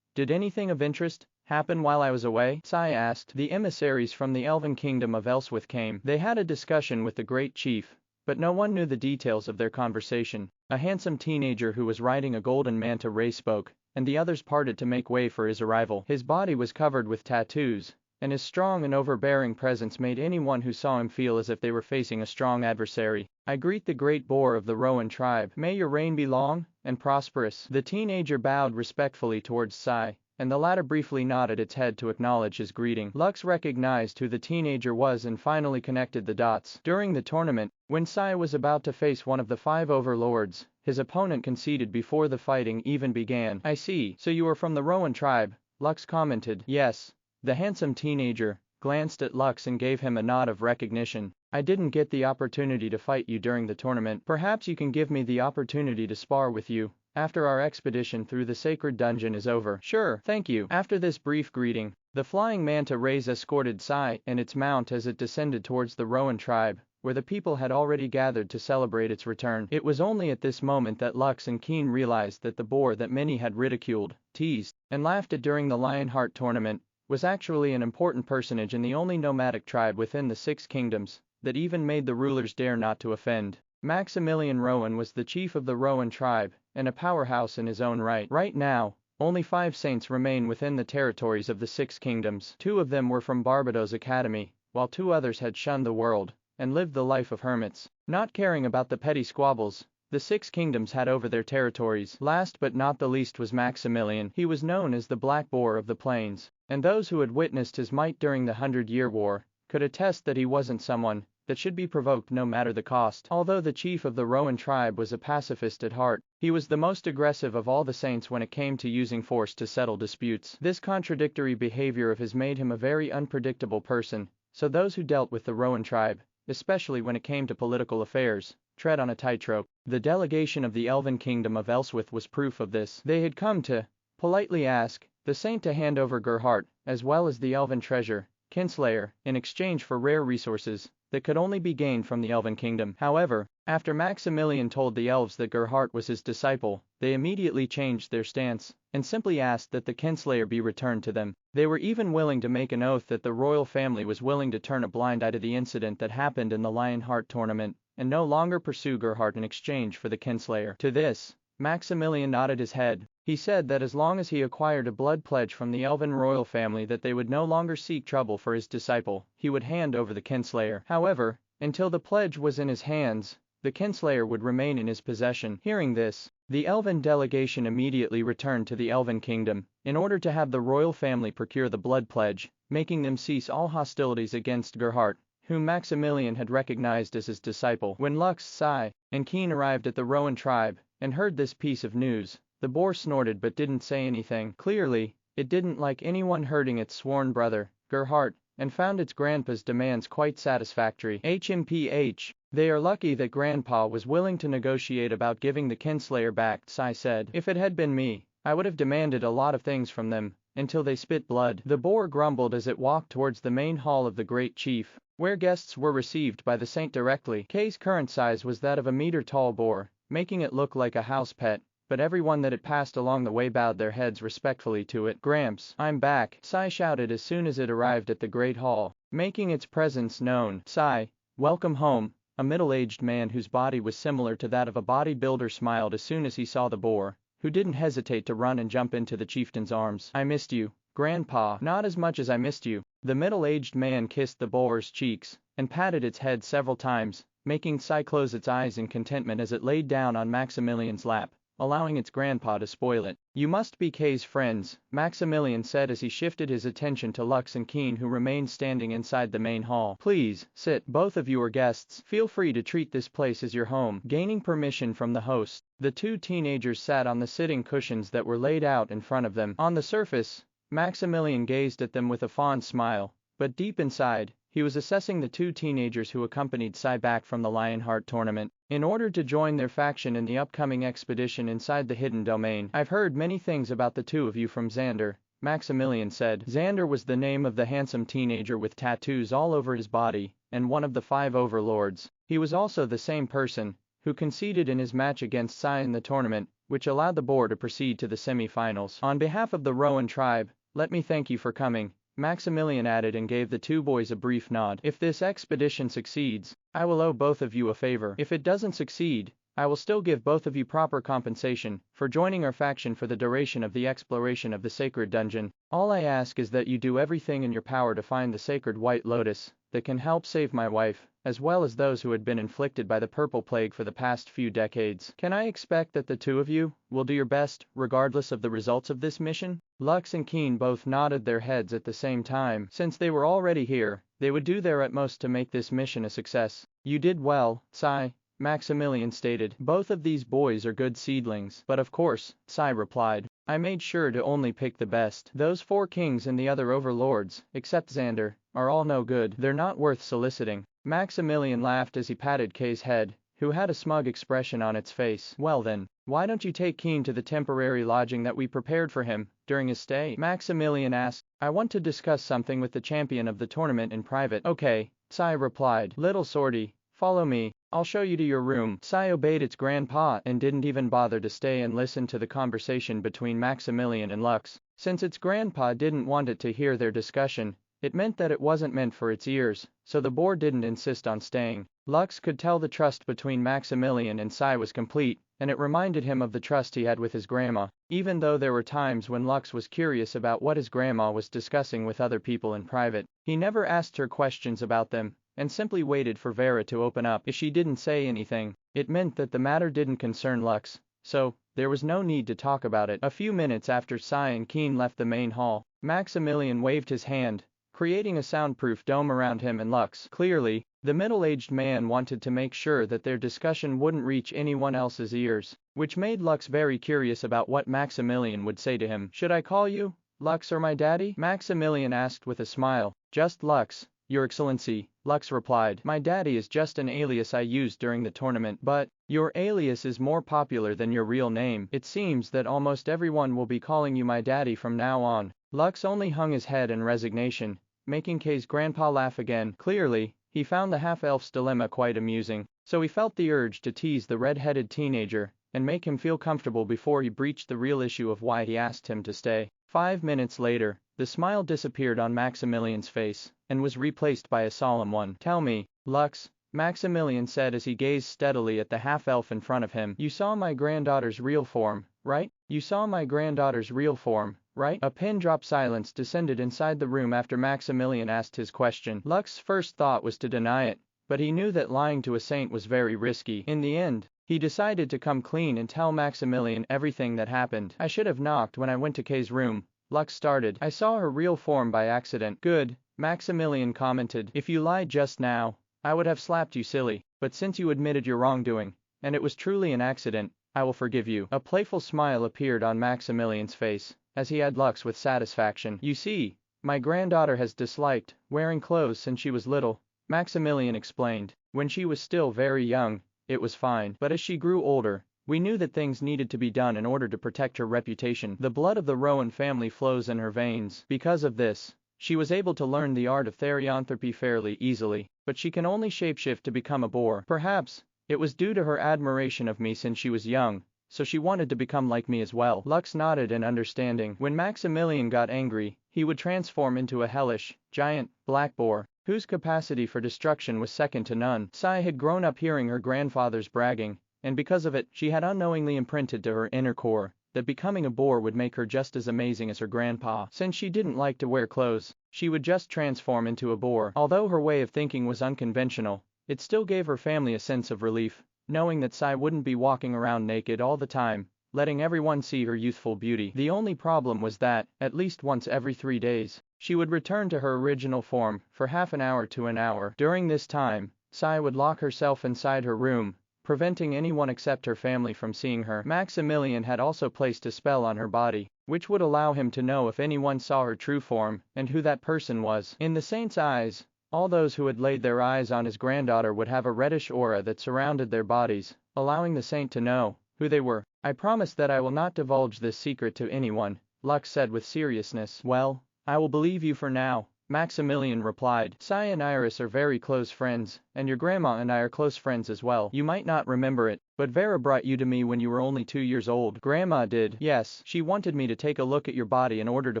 Did anything of interest happen while I was away?" Sai asked. The emissaries from the elven kingdom of Elswith came. They had a discussion with the great chief, but no one knew the details of their conversation. A handsome teenager who was riding a golden manta ray spoke, and the others parted to make way for his arrival. His body was covered with tattoos, and his strong and overbearing presence made anyone who saw him feel as if they were facing a strong adversary. "I greet the great boar of the Rowan tribe. May your reign be long and prosperous." The teenager bowed respectfully towards Sai, and the latter briefly nodded its head to acknowledge his greeting. Lux recognized who the teenager was and finally connected the dots. During the tournament, when Sai was about to face one of the 5 overlords, his opponent conceded before the fighting even began. "I see, so you are from the Rowan tribe," Lux commented. "Yes." The handsome teenager glanced at Lux and gave him a nod of recognition. "I didn't get the opportunity to fight you during the tournament. Perhaps you can give me the opportunity to spar with you after our expedition through the sacred dungeon is over." "Sure, thank you." After this brief greeting, the flying manta rays escorted Sai and its mount as it descended towards the Rowan tribe, where the people had already gathered to celebrate its return. It was only at this moment that Lux and Keen realized that the boar that many had ridiculed, teased, and laughed at during the Lionheart tournament was actually an important personage in the only nomadic tribe within the 6 kingdoms that even made the rulers dare not to offend. Maximilian Rowan was the chief of the Rowan tribe, and a powerhouse in his own right. Right now, only 5 saints remain within the territories of the 6 kingdoms. 2 of them were from Barbados Academy, while 2 others had shunned the world and lived the life of hermits, not caring about the petty squabbles the 6 kingdoms had over their territories. Last but not the least was Maximilian. He was known as the Black Boar of the Plains, and those who had witnessed his might during the 100-Year War could attest that he wasn't someone that should be provoked no matter the cost. Although the chief of the Rowan tribe was a pacifist at heart, he was the most aggressive of all the saints when it came to using force to settle disputes. This contradictory behavior of his made him a very unpredictable person, so those who dealt with the Rowan tribe, especially when it came to political affairs, tread on a tightrope. The delegation of the Elven Kingdom of Elswith was proof of this. They had come to politely ask the saint to hand over Gerhardt, as well as the elven treasure, Kinslayer, in exchange for rare resources that could only be gained from the Elven Kingdom. However, after Maximilian told the elves that Gerhardt was his disciple, they immediately changed their stance and simply asked that the Kinslayer be returned to them. They were even willing to make an oath that the royal family was willing to turn a blind eye to the incident that happened in the Lionheart tournament and no longer pursue Gerhardt in exchange for the Kinslayer. To this, Maximilian nodded his head. He said that as long as he acquired a blood pledge from the elven royal family that they would no longer seek trouble for his disciple, he would hand over the Kinslayer. However, until the pledge was in his hands, the Kinslayer would remain in his possession. Hearing this, the elven delegation immediately returned to the Elven Kingdom in order to have the royal family procure the blood pledge, making them cease all hostilities against Gerhardt, whom Maximilian had recognized as his disciple. When Lux, Sai, and Keen arrived at the Rowan tribe and heard this piece of news, the boar snorted but didn't say anything. Clearly, it didn't like anyone hurting its sworn brother, Gerhardt, and found its grandpa's demands quite satisfactory. HMPH. They are lucky that Grandpa was willing to negotiate about giving the Kinslayer back, Sai said. If it had been me, I would have demanded a lot of things from them, until they spit blood. The boar grumbled as it walked towards the main hall of the great chief, where guests were received by the saint directly. K's current size was that of a meter-tall boar, making it look like a house pet, but everyone that it passed along the way bowed their heads respectfully to it. "Gramps, I'm back," Sai shouted as soon as it arrived at the great hall, making its presence known. "Sai, welcome home." A middle-aged man whose body was similar to that of a bodybuilder smiled as soon as he saw the boar, who didn't hesitate to run and jump into the chieftain's arms. "I missed you, Grandpa." "Not as much as I missed you." The middle-aged man kissed the boar's cheeks and patted its head several times, making Sai close its eyes in contentment as it laid down on Maximilian's lap, allowing its grandpa to spoil it. You must be Kay's friends, Maximilian said as he shifted his attention to Lux and Keen, who remained standing inside the main hall. Please, sit, both of you are guests. Feel free to treat this place as your home. Gaining permission from the host, the two teenagers sat on the sitting cushions that were laid out in front of them. On the surface, Maximilian gazed at them with a fond smile, but deep inside, he was assessing the two teenagers who accompanied Sai back from the Lionheart tournament in order to join their faction in the upcoming expedition inside the hidden domain. I've heard many things about the two of you from Xander, Maximilian said. Xander was the name of the handsome teenager with tattoos all over his body, and one of the 5 overlords. He was also the same person who conceded in his match against Sai in the tournament, which allowed the boar to proceed to the semi-finals. On behalf of the Rowan tribe, let me thank you for coming, Maximilian added and gave the two boys a brief nod. If this expedition succeeds, I will owe both of you a favor. If it doesn't succeed, I will still give both of you proper compensation for joining our faction for the duration of the exploration of the sacred dungeon. All I ask is that you do everything in your power to find the sacred white lotus that can help save my wife, as well as those who had been inflicted by the purple plague for the past few decades. Can I expect that the two of you will do your best, regardless of the results of this mission? Lux and Keen both nodded their heads at the same time. Since they were already here, they would do their utmost to make this mission a success. You did well, Sai, Maximilian stated. Both of these boys are good seedlings. But of course, Sai replied. I made sure to only pick the best. Those 4 kings and the other overlords, except Xander, are all no good. They're not worth soliciting. Maximilian laughed as he patted Kay's head, who had a smug expression on its face. Well then, why don't you take Keen to the temporary lodging that we prepared for him during his stay? Maximilian asked. I want to discuss something with the champion of the tournament in private. Okay, Sai replied. Little sortie, follow me. I'll show you to your room. Sai obeyed its grandpa and didn't even bother to stay and listen to the conversation between Maximilian and Lux. Since its grandpa didn't want it to hear their discussion, it meant that it wasn't meant for its ears, so the boar didn't insist on staying. Lux could tell the trust between Maximilian and Sai was complete, and it reminded him of the trust he had with his grandma, even though there were times when Lux was curious about what his grandma was discussing with other people in private. He never asked her questions about them, and simply waited for Vera to open up. If she didn't say anything, it meant that the matter didn't concern Lux, so there was no need to talk about it. A few minutes after Sai and Keen left the main hall, Maximilian waved his hand, creating a soundproof dome around him and Lux. Clearly, the middle-aged man wanted to make sure that their discussion wouldn't reach anyone else's ears, which made Lux very curious about what Maximilian would say to him. Should I call you Lux or my daddy? Maximilian asked with a smile. Just Lux, Your Excellency, Lux replied. My daddy is just an alias I used during the tournament, but your alias is more popular than your real name. It seems that almost everyone will be calling you my daddy from now on. Lux only hung his head in resignation, making Kay's grandpa laugh again. Clearly, he found the half-elf's dilemma quite amusing, so he felt the urge to tease the red-headed teenager and make him feel comfortable before he breached the real issue of why he asked him to stay. 5 minutes later, the smile disappeared on Maximilian's face and was replaced by a solemn one. Tell me, Lux, Maximilian said as he gazed steadily at the half-elf in front of him. You saw my granddaughter's real form, right? You saw my granddaughter's real form, right? A pin-drop silence descended inside the room after Maximilian asked his question. Lux's first thought was to deny it, but he knew that lying to a saint was very risky. In the end, he decided to come clean and tell Maximilian everything that happened. I should have knocked when I went to Kay's room, Lux started. I saw her real form by accident. Good, Maximilian commented. If you lied just now, I would have slapped you silly, but since you admitted your wrongdoing, and it was truly an accident, I will forgive you. A playful smile appeared on Maximilian's face, as he eyed Lux with satisfaction. You see, my granddaughter has disliked wearing clothes since she was little, Maximilian explained. When she was still very young, it was fine, but as she grew older, we knew that things needed to be done in order to protect her reputation. The blood of the Rowan family flows in her veins. Because of this, she was able to learn the art of therianthropy fairly easily, but she can only shapeshift to become a boar. Perhaps it was due to her admiration of me since she was young, so she wanted to become like me as well. Lux nodded in understanding. When Maximilian got angry, he would transform into a hellish, giant, black boar, whose capacity for destruction was second to none. Sai had grown up hearing her grandfather's bragging, and because of it, she had unknowingly imprinted to her inner core that becoming a boar would make her just as amazing as her grandpa. Since she didn't like to wear clothes, she would just transform into a boar. Although her way of thinking was unconventional, it still gave her family a sense of relief, knowing that Sai wouldn't be walking around naked all the time, letting everyone see her youthful beauty. The only problem was that, at least once every 3 days, she would return to her original form for half an hour to an hour. During this time, Sai would lock herself inside her room, preventing anyone except her family from seeing her. Maximilian had also placed a spell on her body, which would allow him to know if anyone saw her true form and who that person was. In the saint's eyes, all those who had laid their eyes on his granddaughter would have a reddish aura that surrounded their bodies, allowing the saint to know who they were. I promise that I will not divulge this secret to anyone, Lux said with seriousness. Well, I will believe you for now, Maximilian replied. Sai and Iris are very close friends, and your grandma and I are close friends as well. You might not remember it, but Vera brought you to me when you were only 2 years old. Grandma did. Yes, she wanted me to take a look at your body in order to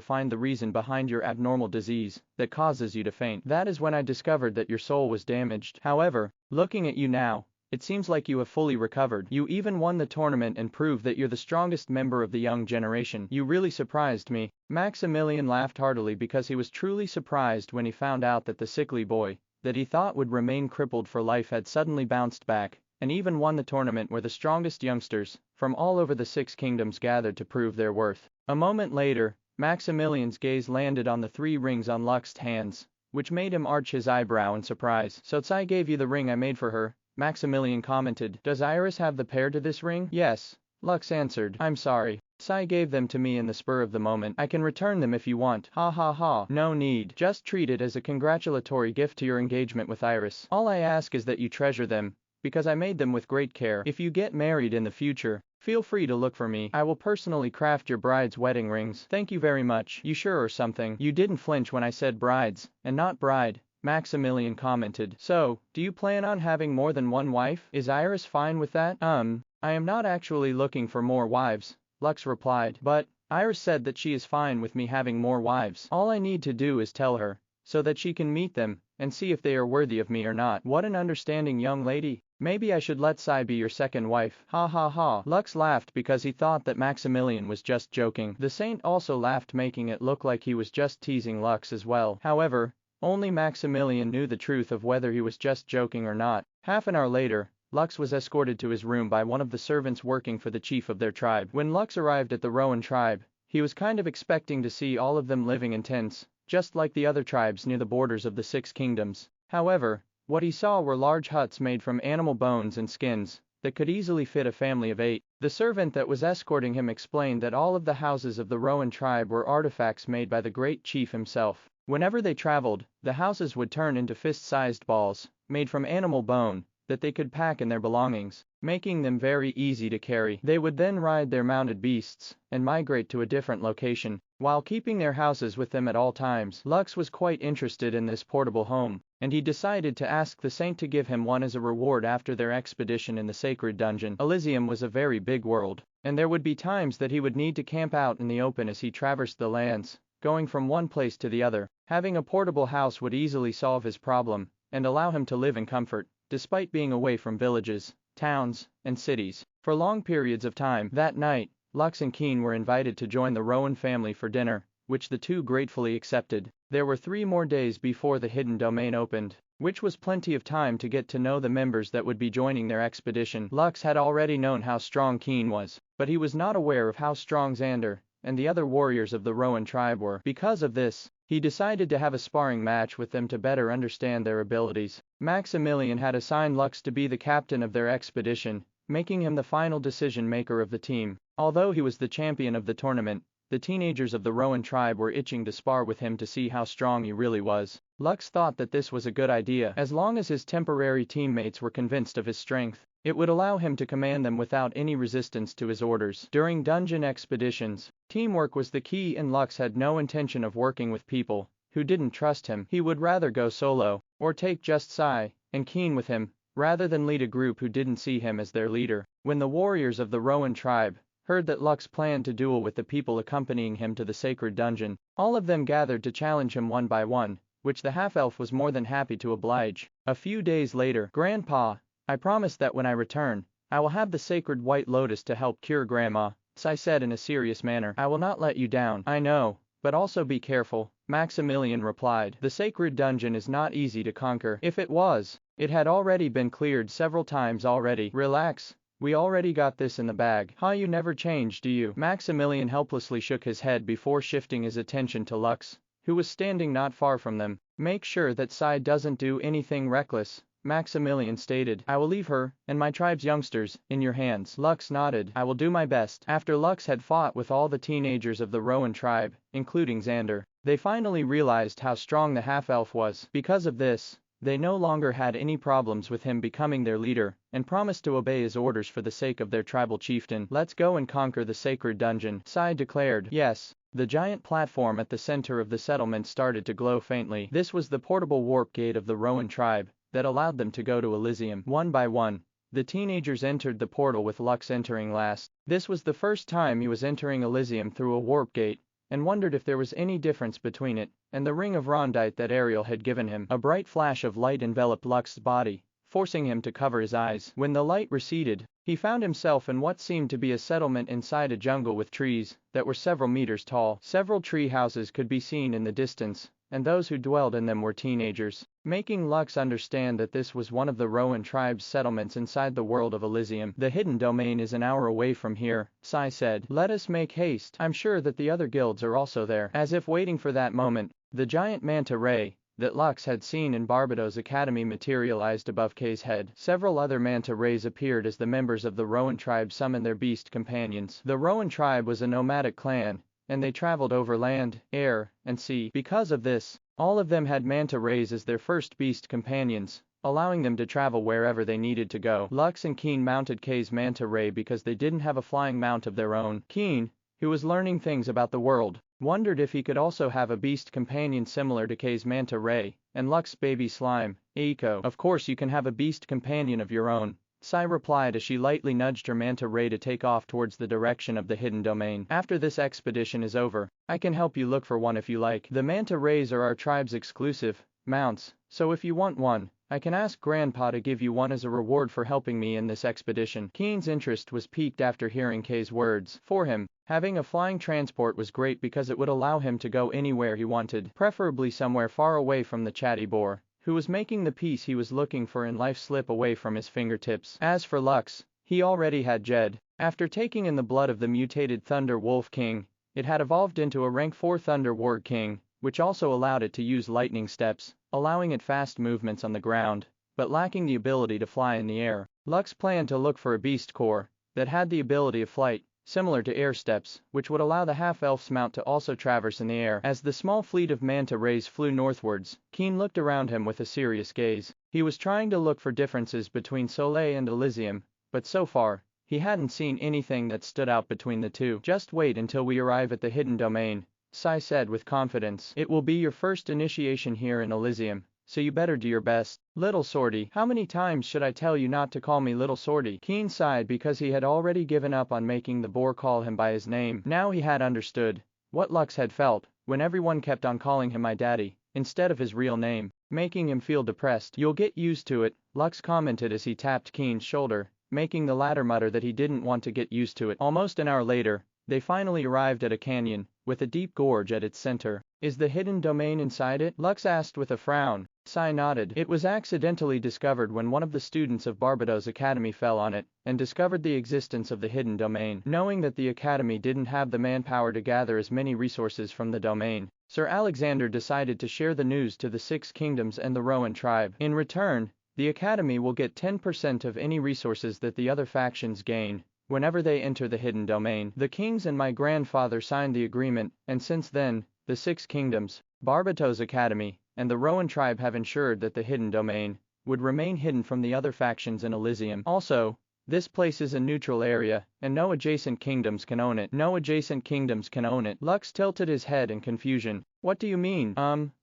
find the reason behind your abnormal disease that causes you to faint. That is when I discovered that your soul was damaged. However, looking at you now, it seems like you have fully recovered. You even won the tournament and proved that you're the strongest member of the young generation. You really surprised me. Maximilian laughed heartily because he was truly surprised when he found out that the sickly boy, that he thought would remain crippled for life, had suddenly bounced back, and even won the tournament where the strongest youngsters, from all over the 6 kingdoms, gathered to prove their worth. A moment later, Maximilian's gaze landed on the 3 rings on Lux's hands, which made him arch his eyebrow in surprise. So Tsai gave you the ring I made for her, Maximilian commented. Does Iris have the pair to this ring? Yes, Lux answered. I'm sorry. Sai gave them to me in the spur of the moment. I can return them if you want. Ha ha ha. No need. Just treat it as a congratulatory gift to your engagement with Iris. All I ask is that you treasure them, because I made them with great care. If you get married in the future, feel free to look for me. I will personally craft your bride's wedding rings. Thank you very much. You sure or something? You didn't flinch when I said brides, and not bride, Maximilian commented. So, do you plan on having more than one wife? Is Iris fine with that? I am not actually looking for more wives, Lux replied. But Iris said that she is fine with me having more wives. All I need to do is tell her, so that she can meet them, and see if they are worthy of me or not. What an understanding young lady. Maybe I should let Sai be your second wife. Ha ha ha. Lux laughed because he thought that Maximilian was just joking. The saint also laughed, making it look like he was just teasing Lux as well. However, only Maximilian knew the truth of whether he was just joking or not. Half an hour later, Lux was escorted to his room by one of the servants working for the chief of their tribe. When Lux arrived at the Rowan tribe, he was kind of expecting to see all of them living in tents, just like the other tribes near the borders of the 6 kingdoms. However, what he saw were large huts made from animal bones and skins that could easily fit a family of 8. The servant that was escorting him explained that all of the houses of the Rowan tribe were artifacts made by the great chief himself. Whenever they traveled, the houses would turn into fist-sized balls, made from animal bone, that they could pack in their belongings, making them very easy to carry. They would then ride their mounted beasts and migrate to a different location, while keeping their houses with them at all times. Lux was quite interested in this portable home, and he decided to ask the saint to give him one as a reward after their expedition in the sacred dungeon. Elysium was a very big world, and there would be times that he would need to camp out in the open as he traversed the lands, going from one place to the other. Having a portable house would easily solve his problem, and allow him to live in comfort, despite being away from villages, towns, and cities, for long periods of time. That night, Lux and Keen were invited to join the Rowan family for dinner, which the two gratefully accepted. There were 3 more days before the hidden domain opened, which was plenty of time to get to know the members that would be joining their expedition. Lux had already known how strong Keen was, but he was not aware of how strong Xander and the other warriors of the Rowan tribe were. Because of this, he decided to have a sparring match with them to better understand their abilities. Maximilian had assigned Lux to be the captain of their expedition, making him the final decision maker of the team. Although he was the champion of the tournament, the teenagers of the Rowan tribe were itching to spar with him to see how strong he really was. Lux thought that this was a good idea. As long as his temporary teammates were convinced of his strength, it would allow him to command them without any resistance to his orders. During dungeon expeditions, teamwork was the key, and Lux had no intention of working with people who didn't trust him. He would rather go solo, or take just Sai and Keen with him, rather than lead a group who didn't see him as their leader. When the warriors of the Rowan tribe heard that Lux planned to duel with the people accompanying him to the sacred dungeon, all of them gathered to challenge him one by one, which the half-elf was more than happy to oblige. A few days later, Grandpa, I promise that when I return, I will have the sacred white lotus to help cure Grandma, Sai said in a serious manner. I will not let you down. I know, but also be careful, Maximilian replied. The sacred dungeon is not easy to conquer. If it was, it had already been cleared several times already. Relax, We already got this in the bag. Huh, you never change, do you? Maximilian helplessly shook his head before shifting his attention to Lux, who was standing not far from them. Make sure that Sai doesn't do anything reckless, Maximilian stated. I will leave her, and my tribe's youngsters, in your hands. Lux nodded. I will do my best. After Lux had fought with all the teenagers of the Rowan tribe, including Xander, they finally realized how strong the half-elf was. Because of this, they no longer had any problems with him becoming their leader, and promised to obey his orders for the sake of their tribal chieftain. Let's go and conquer the sacred dungeon, Sai declared. Yes. The giant platform at the center of the settlement started to glow faintly. This was the portable warp gate of the Rowan tribe that allowed them to go to Elysium. One by one, the teenagers entered the portal, with Lux entering last. This was the first time he was entering Elysium through a warp gate, and wondered if there was any difference between it and the ring of Rondite that Ariel had given him. A bright flash of light enveloped Lux's body, forcing him to cover his eyes. When the light receded, he found himself in what seemed to be a settlement inside a jungle with trees that were several meters tall. Several tree houses could be seen in the distance, and those who dwelled in them were teenagers, making Lux understand that this was one of the Rowan tribe's settlements inside the world of Elysium. The hidden domain is an hour away from here, Sai said. Let us make haste. I'm sure that the other guilds are also there. As if waiting for that moment, the giant manta ray that Lux had seen in Barbados Academy materialized above Kay's head. Several other manta rays appeared as the members of the Rowan tribe summoned their beast companions. The Rowan tribe was a nomadic clan, and they traveled over land, air, and sea. Because of this, all of them had manta rays as their first beast companions, allowing them to travel wherever they needed to go. Lux and Keen mounted Kay's manta ray because they didn't have a flying mount of their own. Keen, who was learning things about the world, wondered if he could also have a beast companion similar to Kay's manta ray, and Lux's baby slime, Eiko. Of course you can have a beast companion of your own, Sai replied as she lightly nudged her manta ray to take off towards the direction of the hidden domain. After this expedition is over, I can help you look for one if you like. The manta rays are our tribe's exclusive mounts, so if you want one, I can ask Grandpa to give you one as a reward for helping me in this expedition. Keen's interest was piqued after hearing Kay's words. For him, having a flying transport was great because it would allow him to go anywhere he wanted, preferably somewhere far away from the chatty boar, who was making the piece he was looking for in life slip away from his fingertips. As for Lux, he already had Jed. After taking in the blood of the mutated Thunder Wolf King, it had evolved into a rank 4 Thunder Ward King, which also allowed it to use lightning steps, allowing it fast movements on the ground, but lacking the ability to fly in the air. Lux planned to look for a beast core that had the ability of flight, similar to air steps, which would allow the half-elf's mount to also traverse in the air. As the small fleet of manta rays flew northwards, Keen looked around him with a serious gaze. He was trying to look for differences between Solais and Elysium, but so far, he hadn't seen anything that stood out between the two. Just wait until we arrive at the hidden domain, Sai said with confidence. It will be your first initiation here in Elysium, so you better do your best. Little Sortie. How many times should I tell you not to call me Little Sortie? Keen sighed because he had already given up on making the boar call him by his name. Now he had understood what Lux had felt when everyone kept on calling him my daddy instead of his real name, making him feel depressed. You'll get used to it, Lux commented as he tapped Keen's shoulder, making the latter mutter that he didn't want to get used to it. Almost an hour later, they finally arrived at a canyon, with a deep gorge at its center. Is the hidden domain inside it? Lux asked with a frown. Sai nodded. It was accidentally discovered when one of the students of Barbados Academy fell on it, and discovered the existence of the hidden domain. Knowing that the Academy didn't have the manpower to gather as many resources from the domain, Sir Alexander decided to share the news to the 6 kingdoms and the Rowan tribe. In return, the Academy will get 10% of any resources that the other factions gain whenever they enter the hidden domain. The kings and my grandfather signed the agreement, and since then, the 6 kingdoms, Barbados Academy, and the Rowan tribe have ensured that the hidden domain would remain hidden from the other factions in Elysium. Also, this place is a neutral area, and no adjacent kingdoms can own it. No adjacent kingdoms can own it. Lux tilted his head in confusion. What do you mean?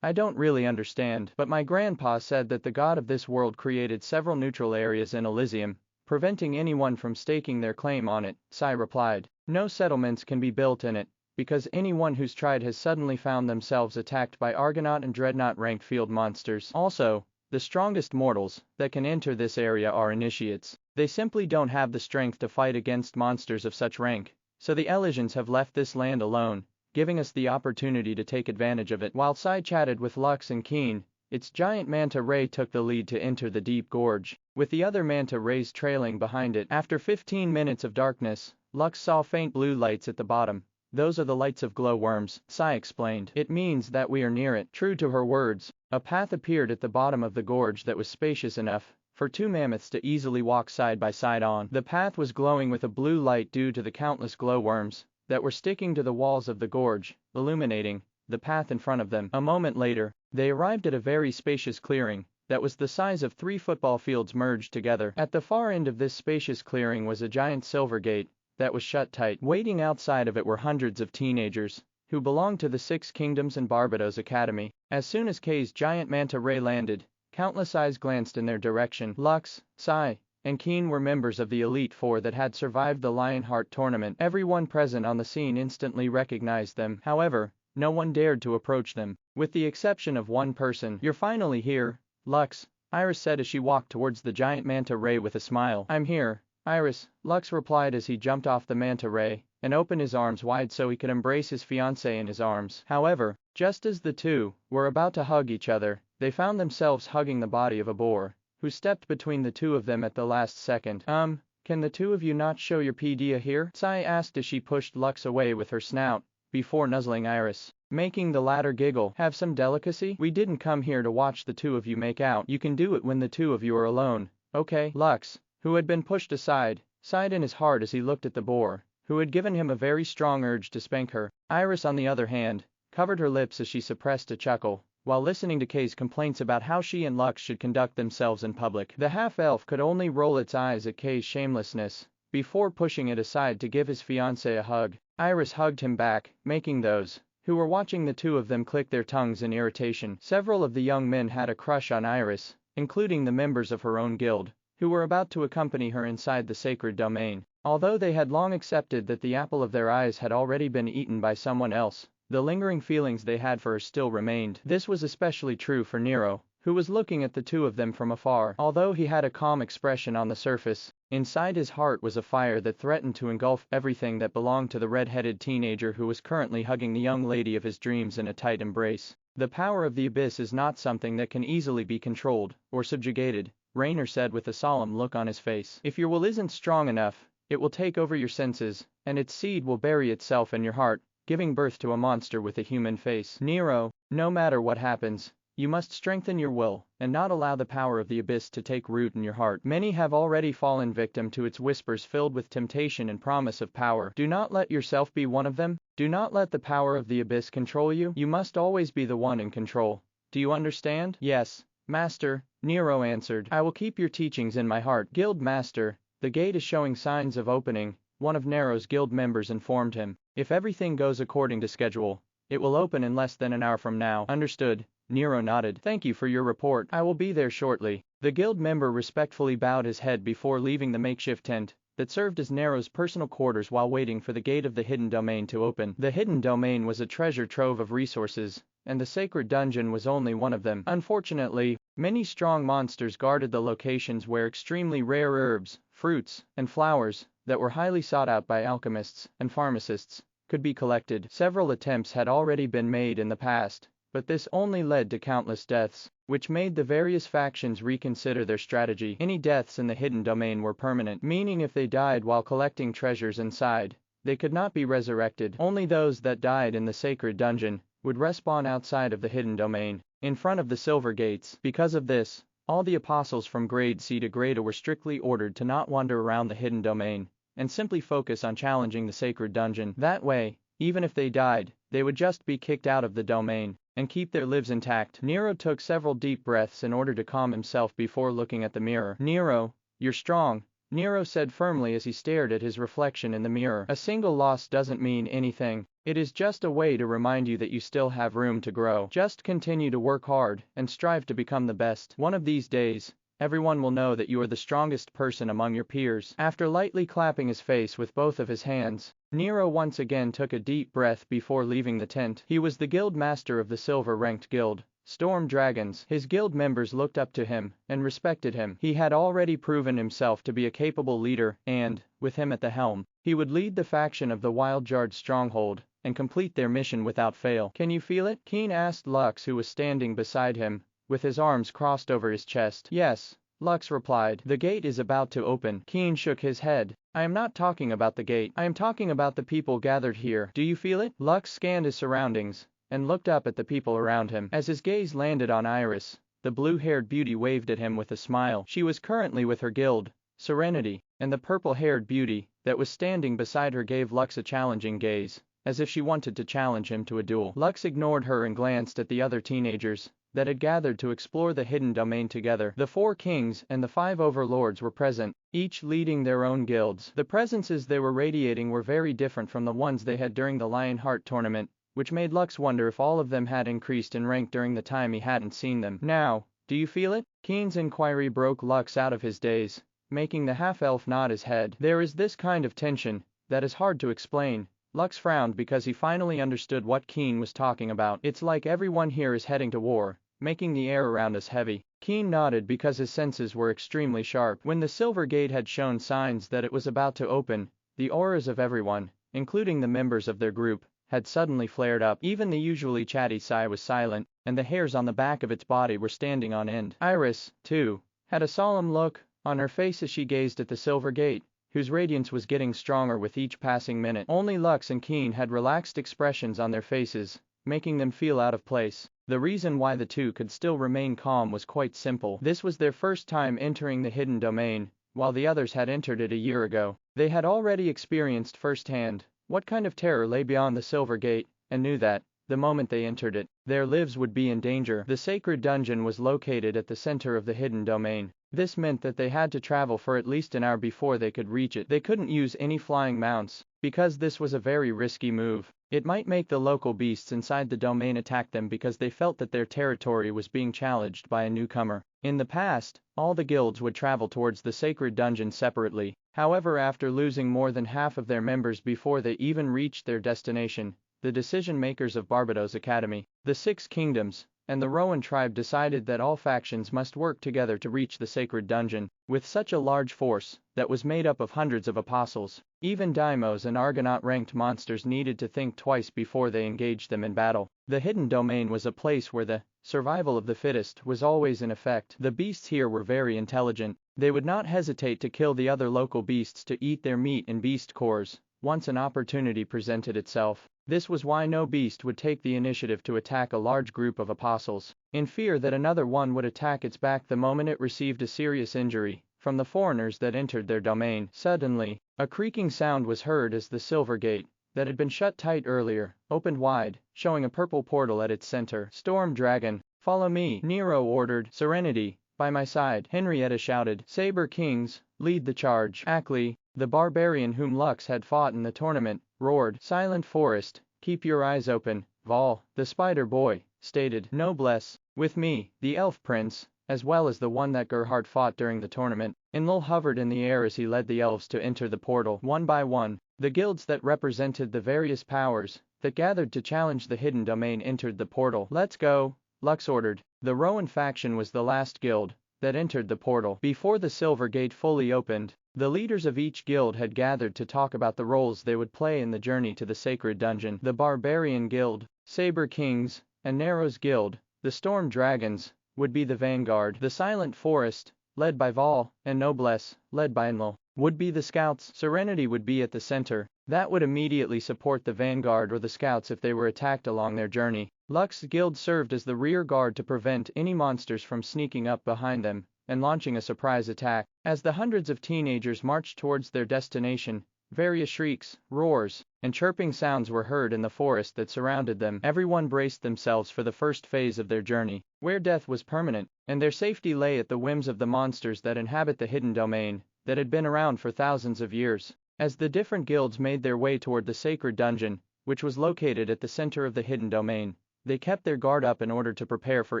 I don't really understand. But my grandpa said that the god of this world created several neutral areas in Elysium, preventing anyone from staking their claim on it, Sai replied. No settlements can be built in it, because anyone who's tried has suddenly found themselves attacked by Argonaut and Dreadnought ranked field monsters. Also, the strongest mortals that can enter this area are initiates. They simply don't have the strength to fight against monsters of such rank, so the Elysians have left this land alone, giving us the opportunity to take advantage of it. While Sai chatted with Lux and Keen, its giant manta ray took the lead to enter the deep gorge, with the other manta rays trailing behind it. After 15 minutes of darkness, Lux saw faint blue lights at the bottom. Those are the lights of glowworms, Sai explained. It means that we are near it. True to her words, a path appeared at the bottom of the gorge that was spacious enough for two mammoths to easily walk side by side on. The path was glowing with a blue light due to the countless glowworms that were sticking to the walls of the gorge, illuminating the path in front of them. A moment later, they arrived at a very spacious clearing that was the size of 3 football fields merged together. At the far end of this spacious clearing was a giant silver gate that was shut tight. Waiting outside of it were hundreds of teenagers who belonged to the 6 Kingdoms and Barbados Academy. As soon as Kay's giant manta ray landed, countless eyes glanced in their direction. Lux, Sai, and Keen were members of the Elite Four that had survived the Lionheart tournament. Everyone present on the scene instantly recognized them. However, no one dared to approach them, with the exception of one person. "You're finally here, Lux," Iris said as she walked towards the giant manta ray with a smile. "I'm here, Iris," Lux replied as he jumped off the manta ray and opened his arms wide so he could embrace his fiancée in his arms. However, just as the two were about to hug each other, they found themselves hugging the body of a boar, who stepped between the two of them at the last second. Can the two of you not show your PDA here?" Sai asked as she pushed Lux away with her snout, before nuzzling Iris, making the latter giggle. "Have some delicacy? We didn't come here to watch the two of you make out. You can do it when the two of you are alone, okay?" Lux, who had been pushed aside, sighed in his heart as he looked at the boar, who had given him a very strong urge to spank her. Iris, on the other hand, covered her lips as she suppressed a chuckle, while listening to Kay's complaints about how she and Lux should conduct themselves in public. The half-elf could only roll its eyes at Kay's shamelessness, before pushing it aside to give his fiancée a hug. Iris hugged him back, making those who were watching the two of them click their tongues in irritation. Several of the young men had a crush on Iris, including the members of her own guild, who were about to accompany her inside the sacred domain. Although they had long accepted that the apple of their eyes had already been eaten by someone else, the lingering feelings they had for her still remained. This was especially true for Nero, who was looking at the two of them from afar. Although he had a calm expression on the surface, inside his heart was a fire that threatened to engulf everything that belonged to the red-headed teenager who was currently hugging the young lady of his dreams in a tight embrace. "The power of the abyss is not something that can easily be controlled or subjugated," Raynor said with a solemn look on his face. "If your will isn't strong enough, it will take over your senses, and its seed will bury itself in your heart, giving birth to a monster with a human face. Nero, no matter what happens, you must strengthen your will, and not allow the power of the abyss to take root in your heart. Many have already fallen victim to its whispers filled with temptation and promise of power. Do not let yourself be one of them. Do not let the power of the abyss control you. You must always be the one in control. Do you understand?" "Yes, Master," Nero answered. "I will keep your teachings in my heart." "Guild Master, the gate is showing signs of opening," one of Nero's guild members informed him. "If everything goes according to schedule, it will open in less than an hour from now." "Understood," Nero nodded. "Thank you for your report. I will be there shortly." The guild member respectfully bowed his head before leaving the makeshift tent that served as Nero's personal quarters while waiting for the gate of the hidden domain to open. The hidden domain was a treasure trove of resources, and the sacred dungeon was only one of them. Unfortunately, many strong monsters guarded the locations where extremely rare herbs, fruits, and flowers that were highly sought out by alchemists and pharmacists could be collected. Several attempts had already been made in the past, but this only led to countless deaths, which made the various factions reconsider their strategy. Any deaths in the hidden domain were permanent, meaning if they died while collecting treasures inside, they could not be resurrected. Only those that died in the sacred dungeon would respawn outside of the hidden domain, in front of the silver gates. Because of this, all the apostles from grade C to grade A were strictly ordered to not wander around the hidden domain, and simply focus on challenging the sacred dungeon. That way, even if they died, they would just be kicked out of the domain and keep their lives intact. Nero took several deep breaths in order to calm himself before looking at the mirror. "Nero, you're strong," Nero said firmly as he stared at his reflection in the mirror. "A single loss doesn't mean anything. It is just a way to remind you that you still have room to grow. Just continue to work hard and strive to become the best. One of these days, everyone will know that you are the strongest person among your peers." After lightly clapping his face with both of his hands, Nero once again took a deep breath before leaving the tent. He was the guild master of the silver-ranked guild, Storm Dragons. His guild members looked up to him and respected him. He had already proven himself to be a capable leader, and, with him at the helm, he would lead the faction of the Wildjard stronghold and complete their mission without fail. "Can you feel it?" Keen asked Lux, who was standing beside him, with his arms crossed over his chest. Yes, Lux replied. The gate is about to open. Keen shook his head. I am not talking about the gate. I am talking about the people gathered here. Do you feel it? Lux scanned his surroundings and looked up at the people around him. As his gaze landed on Iris, the blue-haired beauty waved at him with a smile. She was currently with her guild, Serenity, and the purple-haired beauty that was standing beside her gave Lux a challenging gaze, as if she wanted to challenge him to a duel. Lux ignored her and glanced at the other teenagers that had gathered to explore the hidden domain together. The 4 kings and the 5 overlords were present, each leading their own guilds. The presences they were radiating were very different from the ones they had during the Lionheart tournament, which made Lux wonder if all of them had increased in rank during the time he hadn't seen them. Now, do you feel it? Keen's inquiry broke Lux out of his daze, making the half-elf nod his head. There is this kind of tension that is hard to explain. Lux frowned because he finally understood what Keen was talking about. It's like everyone here is heading to war, making the air around us heavy. Keen nodded because his senses were extremely sharp. When the silver gate had shown signs that it was about to open, the auras of everyone, including the members of their group, had suddenly flared up. Even the usually chatty Sai was silent, and the hairs on the back of its body were standing on end. Iris, too, had a solemn look on her face as she gazed at the silver gate, whose radiance was getting stronger with each passing minute. Only Lux and Keen had relaxed expressions on their faces, making them feel out of place. The reason why the two could still remain calm was quite simple. This was their first time entering the hidden domain, while the others had entered it a year ago. They had already experienced firsthand what kind of terror lay beyond the silver gate, and knew that, the moment they entered it, their lives would be in danger. The sacred dungeon was located at the center of the hidden domain. This meant that they had to travel for at least an hour before they could reach it. They couldn't use any flying mounts, because this was a very risky move. It might make the local beasts inside the domain attack them because they felt that their territory was being challenged by a newcomer. In the past, all the guilds would travel towards the sacred dungeon separately. However, after losing more than half of their members before they even reached their destination, the decision-makers of Barbados Academy, the 6 kingdoms, and the Rowan tribe decided that all factions must work together to reach the sacred dungeon. With such a large force that was made up of hundreds of apostles, even daimos and Argonaut-ranked monsters needed to think twice before they engaged them in battle. The hidden domain was a place where the survival of the fittest was always in effect. The beasts here were very intelligent. They would not hesitate to kill the other local beasts to eat their meat in beast cores once an opportunity presented itself. This was why no beast would take the initiative to attack a large group of apostles, in fear that another one would attack its back the moment it received a serious injury from the foreigners that entered their domain. Suddenly, a creaking sound was heard as the silver gate, that had been shut tight earlier, opened wide, showing a purple portal at its center. Storm Dragon, follow me, Nero ordered. Serenity, by my side, Henrietta shouted. Saber Kings, lead the charge. Ackley, the barbarian whom Lux had fought in the tournament, roared. Silent Forest, keep your eyes open. Vol, the spider boy, stated. Noblesse, with me, the elf prince, as well as the one that Gerhardt fought during the tournament. Enlil hovered in the air as he led the elves to enter the portal. One by one, the guilds that represented the various powers that gathered to challenge the hidden domain entered the portal. Let's go, Lux ordered. The Rowan faction was the last guild that entered the portal. Before the silver gate fully opened, the leaders of each guild had gathered to talk about the roles they would play in the journey to the sacred dungeon. The Barbarian Guild, Saber Kings, and Nero's Guild, the Storm Dragons, would be the vanguard. The Silent Forest, led by Vol, and Noblesse, led by Enlil, would be the scouts. Serenity would be at the center. That would immediately support the vanguard or the scouts if they were attacked along their journey. Lux's guild served as the rear guard to prevent any monsters from sneaking up behind them and launching a surprise attack. As the hundreds of teenagers marched towards their destination, various shrieks, roars, and chirping sounds were heard in the forest that surrounded them. Everyone braced themselves for the first phase of their journey, where death was permanent, and their safety lay at the whims of the monsters that inhabit the hidden domain, that had been around for thousands of years. As the different guilds made their way toward the sacred dungeon, which was located at the center of the hidden domain, they kept their guard up in order to prepare for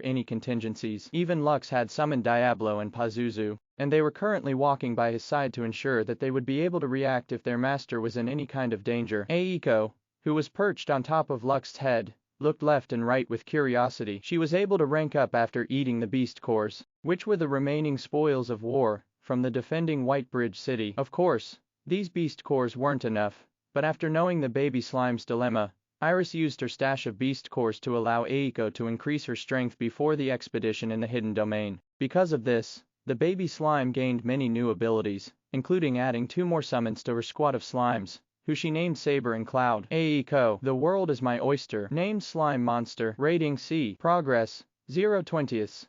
any contingencies. Even Lux had summoned Diablo and Pazuzu, and they were currently walking by his side to ensure that they would be able to react if their master was in any kind of danger. Aiko, who was perched on top of Lux's head, looked left and right with curiosity. She was able to rank up after eating the beast cores, which were the remaining spoils of war from the defending White Bridge city. Of course, these beast cores weren't enough, but after knowing the baby slime's dilemma, Iris used her stash of beast cores to allow Eiko to increase her strength before the expedition in the hidden domain. Because of this, the baby slime gained many new abilities, including adding 2 more summons to her squad of slimes, who she named Saber and Cloud. Eiko, the world is my oyster. Named slime monster. Rating C. Progress 0/20,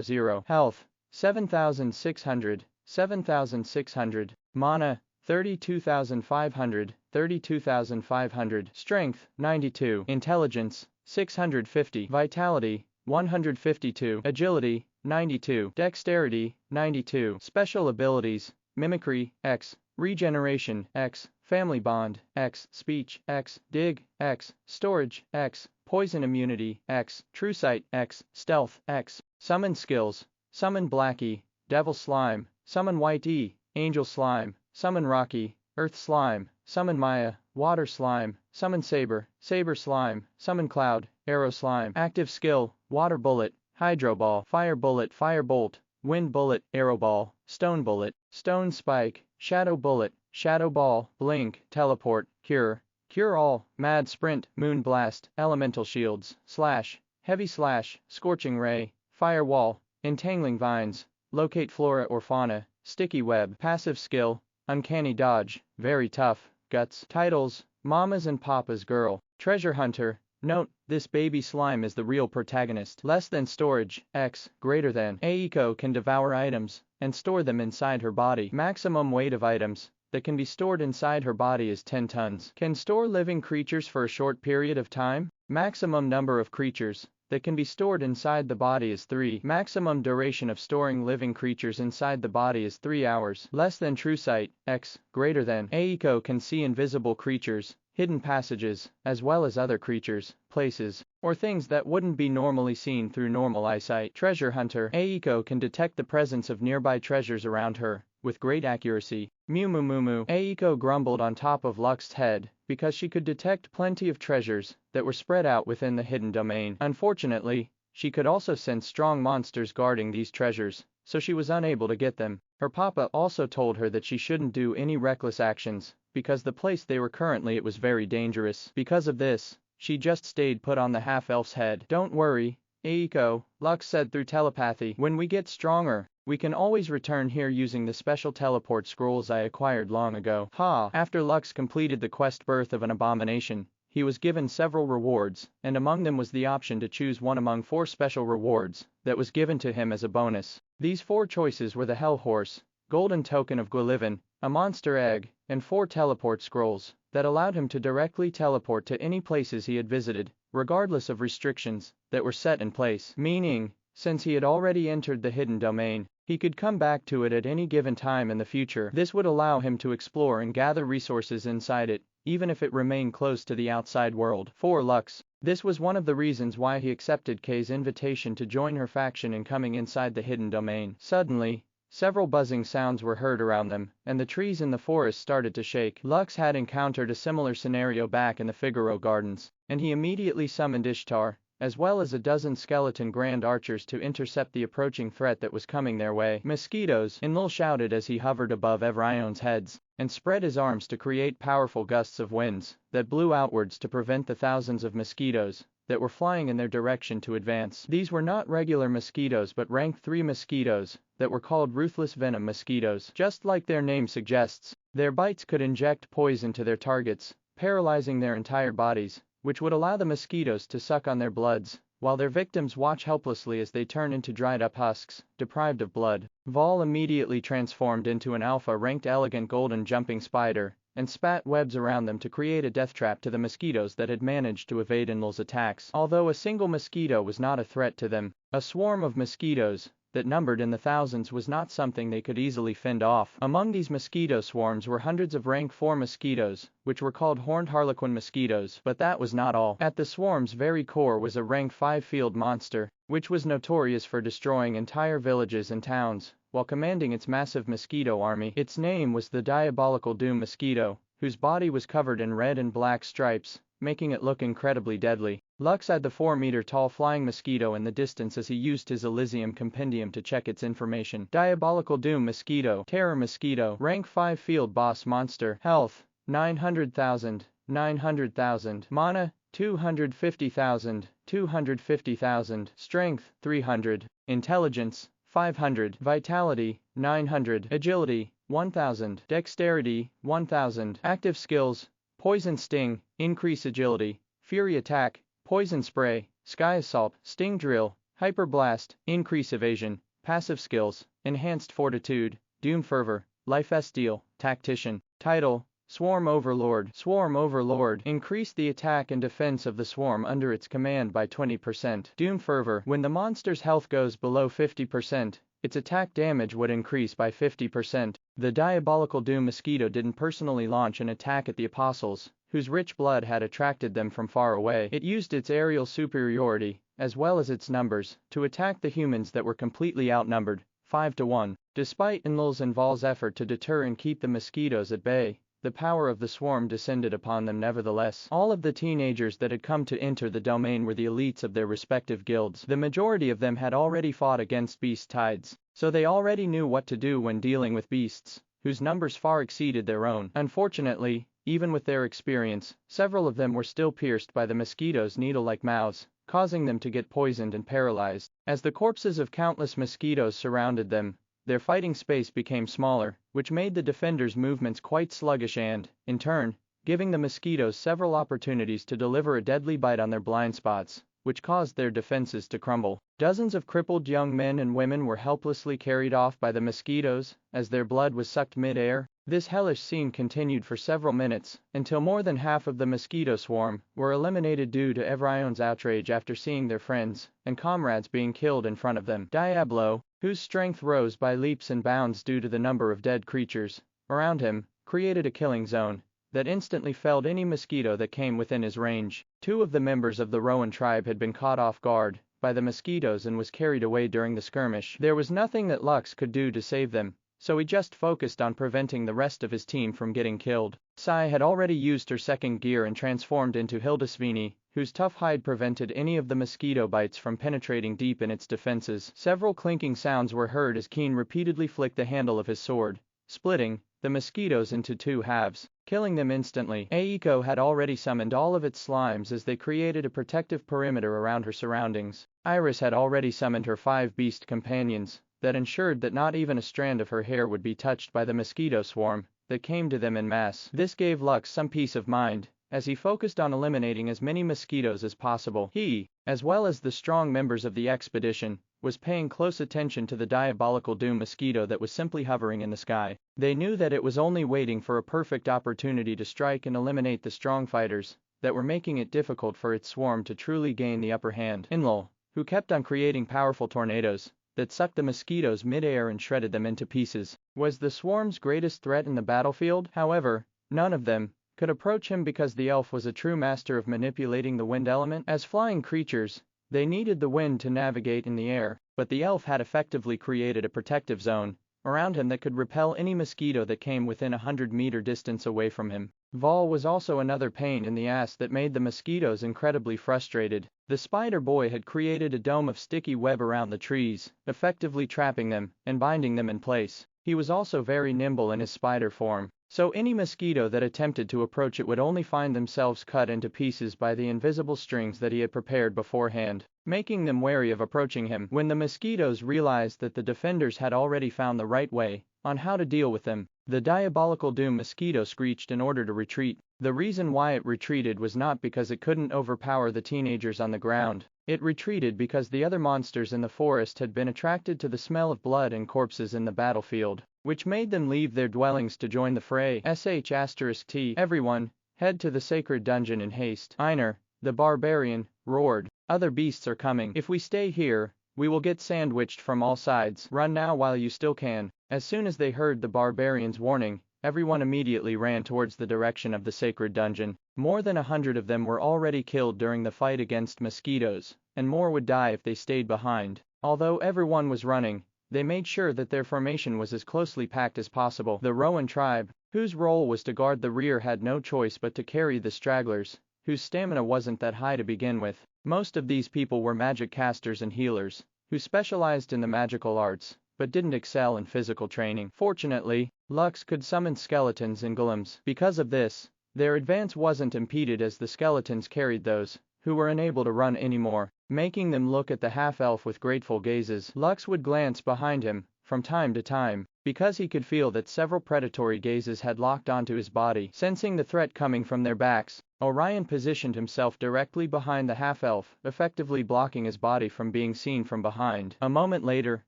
000. Health 7,600, 7,600. Mana 32,500, 32,500. Strength 92. Intelligence 650. Vitality 152. Agility 92. Dexterity 92. Special abilities: Mimicry X, Regeneration X, Family Bond X, Speech X, Dig X, Storage X, Poison Immunity X, True Sight X, Stealth X. Summon skills: Summon Blackie, Devil Slime, Summon White E, Angel Slime, Summon Rocky, Earth Slime, Summon Maya, Water Slime, Summon Saber, Saber Slime, Summon Cloud, Arrow Slime. Active skill: Water Bullet, Hydro Ball, Fire Bullet, Fire Bolt, Wind Bullet, Arrow Ball, Stone Bullet, Stone Spike, Shadow Bullet, Shadow Ball, Blink, Teleport, Cure, Cure All, Mad Sprint, Moon Blast, Elemental Shields, Slash, Heavy Slash, Scorching Ray, Firewall, Entangling Vines, Locate Flora or Fauna, Sticky Web. Passive skill: Uncanny Dodge, Very Tough, Guts. Titles: Mama's and Papa's Girl, Treasure Hunter. Note: this baby slime is the real protagonist. Less than storage X, greater than. Eiko can devour items and store them inside her body. Maximum weight of items that can be stored inside her body is 10 tons. Can store living creatures for a short period of time. Maximum number of creatures that can be stored inside the body is 3. Maximum duration of storing living creatures inside the body is 3 hours. Less than True Sight X, greater than. Eiko can see invisible creatures, hidden passages, as well as other creatures, places, or things that wouldn't be normally seen through normal eyesight. Treasure Hunter. Eiko can detect the presence of nearby treasures around her with great accuracy. Mew. Eiko grumbled on top of Lux's head because she could detect plenty of treasures that were spread out within the hidden domain. Unfortunately, she could also sense strong monsters guarding these treasures, so she was unable to get them. Her papa also told her that she shouldn't do any reckless actions, because the place they were currently at was very dangerous. Because of this, she just stayed put on the half-elf's head. Don't worry, Eiko, Lux said through telepathy. When we get stronger, we can always return here using the special teleport scrolls I acquired long ago. After Lux completed the quest Birth of an Abomination, he was given several rewards, and among them was the option to choose one among 4 special rewards that was given to him as a bonus. These 4 choices were the Hell Horse, Golden Token of Gwillivan, a Monster Egg, and 4 teleport scrolls that allowed him to directly teleport to any places he had visited, regardless of restrictions that were set in place. Meaning, since he had already entered the hidden domain, he could come back to it at any given time in the future. This would allow him to explore and gather resources inside it, even if it remained close to the outside world. For Lux, this was one of the reasons why he accepted Kay's invitation to join her faction in coming inside the hidden domain. Suddenly, several buzzing sounds were heard around them, and the trees in the forest started to shake. Lux had encountered a similar scenario back in the Figaro Gardens, and he immediately summoned Ishtar, as well as a dozen skeleton Grand Archers to intercept the approaching threat that was coming their way. Mosquitoes, Enlil shouted as he hovered above Evrion's heads, and spread his arms to create powerful gusts of winds that blew outwards to prevent the thousands of mosquitoes that were flying in their direction to advance. These were not regular mosquitoes but rank 3 mosquitoes that were called Ruthless Venom mosquitoes. Just like their name suggests, their bites could inject poison to their targets, paralyzing their entire bodies, which would allow the mosquitoes to suck on their bloods, while their victims watch helplessly as they turn into dried-up husks, deprived of blood. Vol immediately transformed into an alpha-ranked elegant golden jumping spider, and spat webs around them to create a death trap to the mosquitoes that had managed to evade Enlil's attacks. Although a single mosquito was not a threat to them, a swarm of mosquitoes that numbered in the thousands was not something they could easily fend off. Among these mosquito swarms were hundreds of rank 4 mosquitoes, which were called horned harlequin mosquitoes. But that was not all. At the swarm's very core was a rank 5 field monster, which was notorious for destroying entire villages and towns, while commanding its massive mosquito army. Its name was the Diabolical Doom Mosquito, whose body was covered in red and black stripes, making it look incredibly deadly. Lux had the 4-meter-tall flying mosquito in the distance as he used his Elysium compendium to check its information. Diabolical Doom Mosquito, Terror Mosquito, rank 5 field boss monster, health 900,000, 900,000. Mana, 250,000, 250,000. Strength, 300. Intelligence, 500. Vitality, 900. Agility, 1000. Dexterity, 1000. Active skills, Poison Sting, increase agility, Fury Attack, Poison Spray, Sky Assault, Sting Drill, Hyper Blast, increase evasion. Passive skills, Enhanced Fortitude, Doom Fervor, Life Steal, Tactician. Title, Swarm Overlord. Swarm Overlord. Increase the attack and defense of the swarm under its command by 20%. Doom Fervor. When the monster's health goes below 50%, its attack damage would increase by 50%. The diabolical Doom Mosquito didn't personally launch an attack at the apostles, whose rich blood had attracted them from far away. It used its aerial superiority, as well as its numbers, to attack the humans that were completely outnumbered, 5-1. Despite Enlil's and Val's effort to deter and keep the mosquitoes at bay, the power of the swarm descended upon them nevertheless. All of the teenagers that had come to enter the domain were the elites of their respective guilds. The majority of them had already fought against beast tides, so they already knew what to do when dealing with beasts, whose numbers far exceeded their own. Unfortunately, even with their experience, several of them were still pierced by the mosquitoes' needle-like mouths, causing them to get poisoned and paralyzed. As the corpses of countless mosquitoes surrounded them, their fighting space became smaller, which made the defenders' movements quite sluggish and, in turn, giving the mosquitoes several opportunities to deliver a deadly bite on their blind spots, which caused their defenses to crumble. Dozens of crippled young men and women were helplessly carried off by the mosquitoes, as their blood was sucked mid-air. This hellish scene continued for several minutes, until more than half of the mosquito swarm were eliminated due to everyone's outrage after seeing their friends and comrades being killed in front of them. Diablo, whose strength rose by leaps and bounds due to the number of dead creatures around him, created a killing zone that instantly felled any mosquito that came within his range. 2 of the members of the Rowan tribe had been caught off guard by the mosquitoes and was carried away during the skirmish. There was nothing that Lux could do to save them, so he just focused on preventing the rest of his team from getting killed. Sai had already used her second gear and transformed into Hildisvini, whose tough hide prevented any of the mosquito bites from penetrating deep in its defenses. Several clinking sounds were heard as Keen repeatedly flicked the handle of his sword, splitting the mosquitoes into 2 halves, killing them instantly. Aiko had already summoned all of its slimes as they created a protective perimeter around her surroundings. Iris had already summoned her 5 beast companions that ensured that not even a strand of her hair would be touched by the mosquito swarm that came to them in mass. This gave Lux some peace of mind, as he focused on eliminating as many mosquitoes as possible. He, as well as the strong members of the expedition, was paying close attention to the diabolical Doom mosquito that was simply hovering in the sky. They knew that it was only waiting for a perfect opportunity to strike and eliminate the strong fighters that were making it difficult for its swarm to truly gain the upper hand. Enlil, who kept on creating powerful tornadoes that sucked the mosquitoes mid-air and shredded them into pieces, was the swarm's greatest threat in the battlefield. However, none of them could approach him because the elf was a true master of manipulating the wind element. As flying creatures, they needed the wind to navigate in the air, but the elf had effectively created a protective zone around him that could repel any mosquito that came within 100-meter distance away from him. Val was also another pain in the ass that made the mosquitoes incredibly frustrated. The spider boy had created a dome of sticky web around the trees, effectively trapping them and binding them in place. He was also very nimble in his spider form, so any mosquito that attempted to approach it would only find themselves cut into pieces by the invisible strings that he had prepared beforehand, making them wary of approaching him. When the mosquitoes realized that the defenders had already found the right way on how to deal with them, the diabolical Doom mosquito screeched in order to retreat. The reason why it retreated was not because it couldn't overpower the teenagers on the ground. It retreated because the other monsters in the forest had been attracted to the smell of blood and corpses in the battlefield, which made them leave their dwellings to join the fray. *T. Everyone, head to the sacred dungeon in haste. Einar, the barbarian, roared. Other beasts are coming. If we stay here, we will get sandwiched from all sides. Run now while you still can. As soon as they heard the barbarian's warning, everyone immediately ran towards the direction of the sacred dungeon. More than 100 of them were already killed during the fight against mosquitoes, and more would die if they stayed behind. Although everyone was running, they made sure that their formation was as closely packed as possible. The Rowan tribe, whose role was to guard the rear, had no choice but to carry the stragglers, whose stamina wasn't that high to begin with. Most of these people were magic casters and healers, who specialized in the magical arts, but didn't excel in physical training. Fortunately, Lux could summon skeletons and golems. Because of this, Their advance wasn't impeded as the skeletons carried those who were unable to run anymore, making them look at the half-elf with grateful gazes. Lux would glance behind him from time to time, because he could feel that several predatory gazes had locked onto his body. Sensing the threat coming from their backs, Orion positioned himself directly behind the half-elf, effectively blocking his body from being seen from behind. A moment later,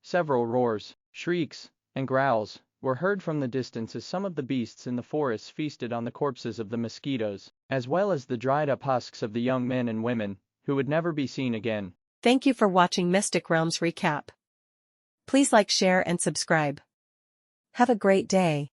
several roars, shrieks, and growls were heard from the distance as some of the beasts in the forests feasted on the corpses of the mosquitoes, as well as the dried-up husks of the young men and women who would never be seen again. Thank you for watching Mystic Realms Recap. Please like, share, and subscribe. Have a great day.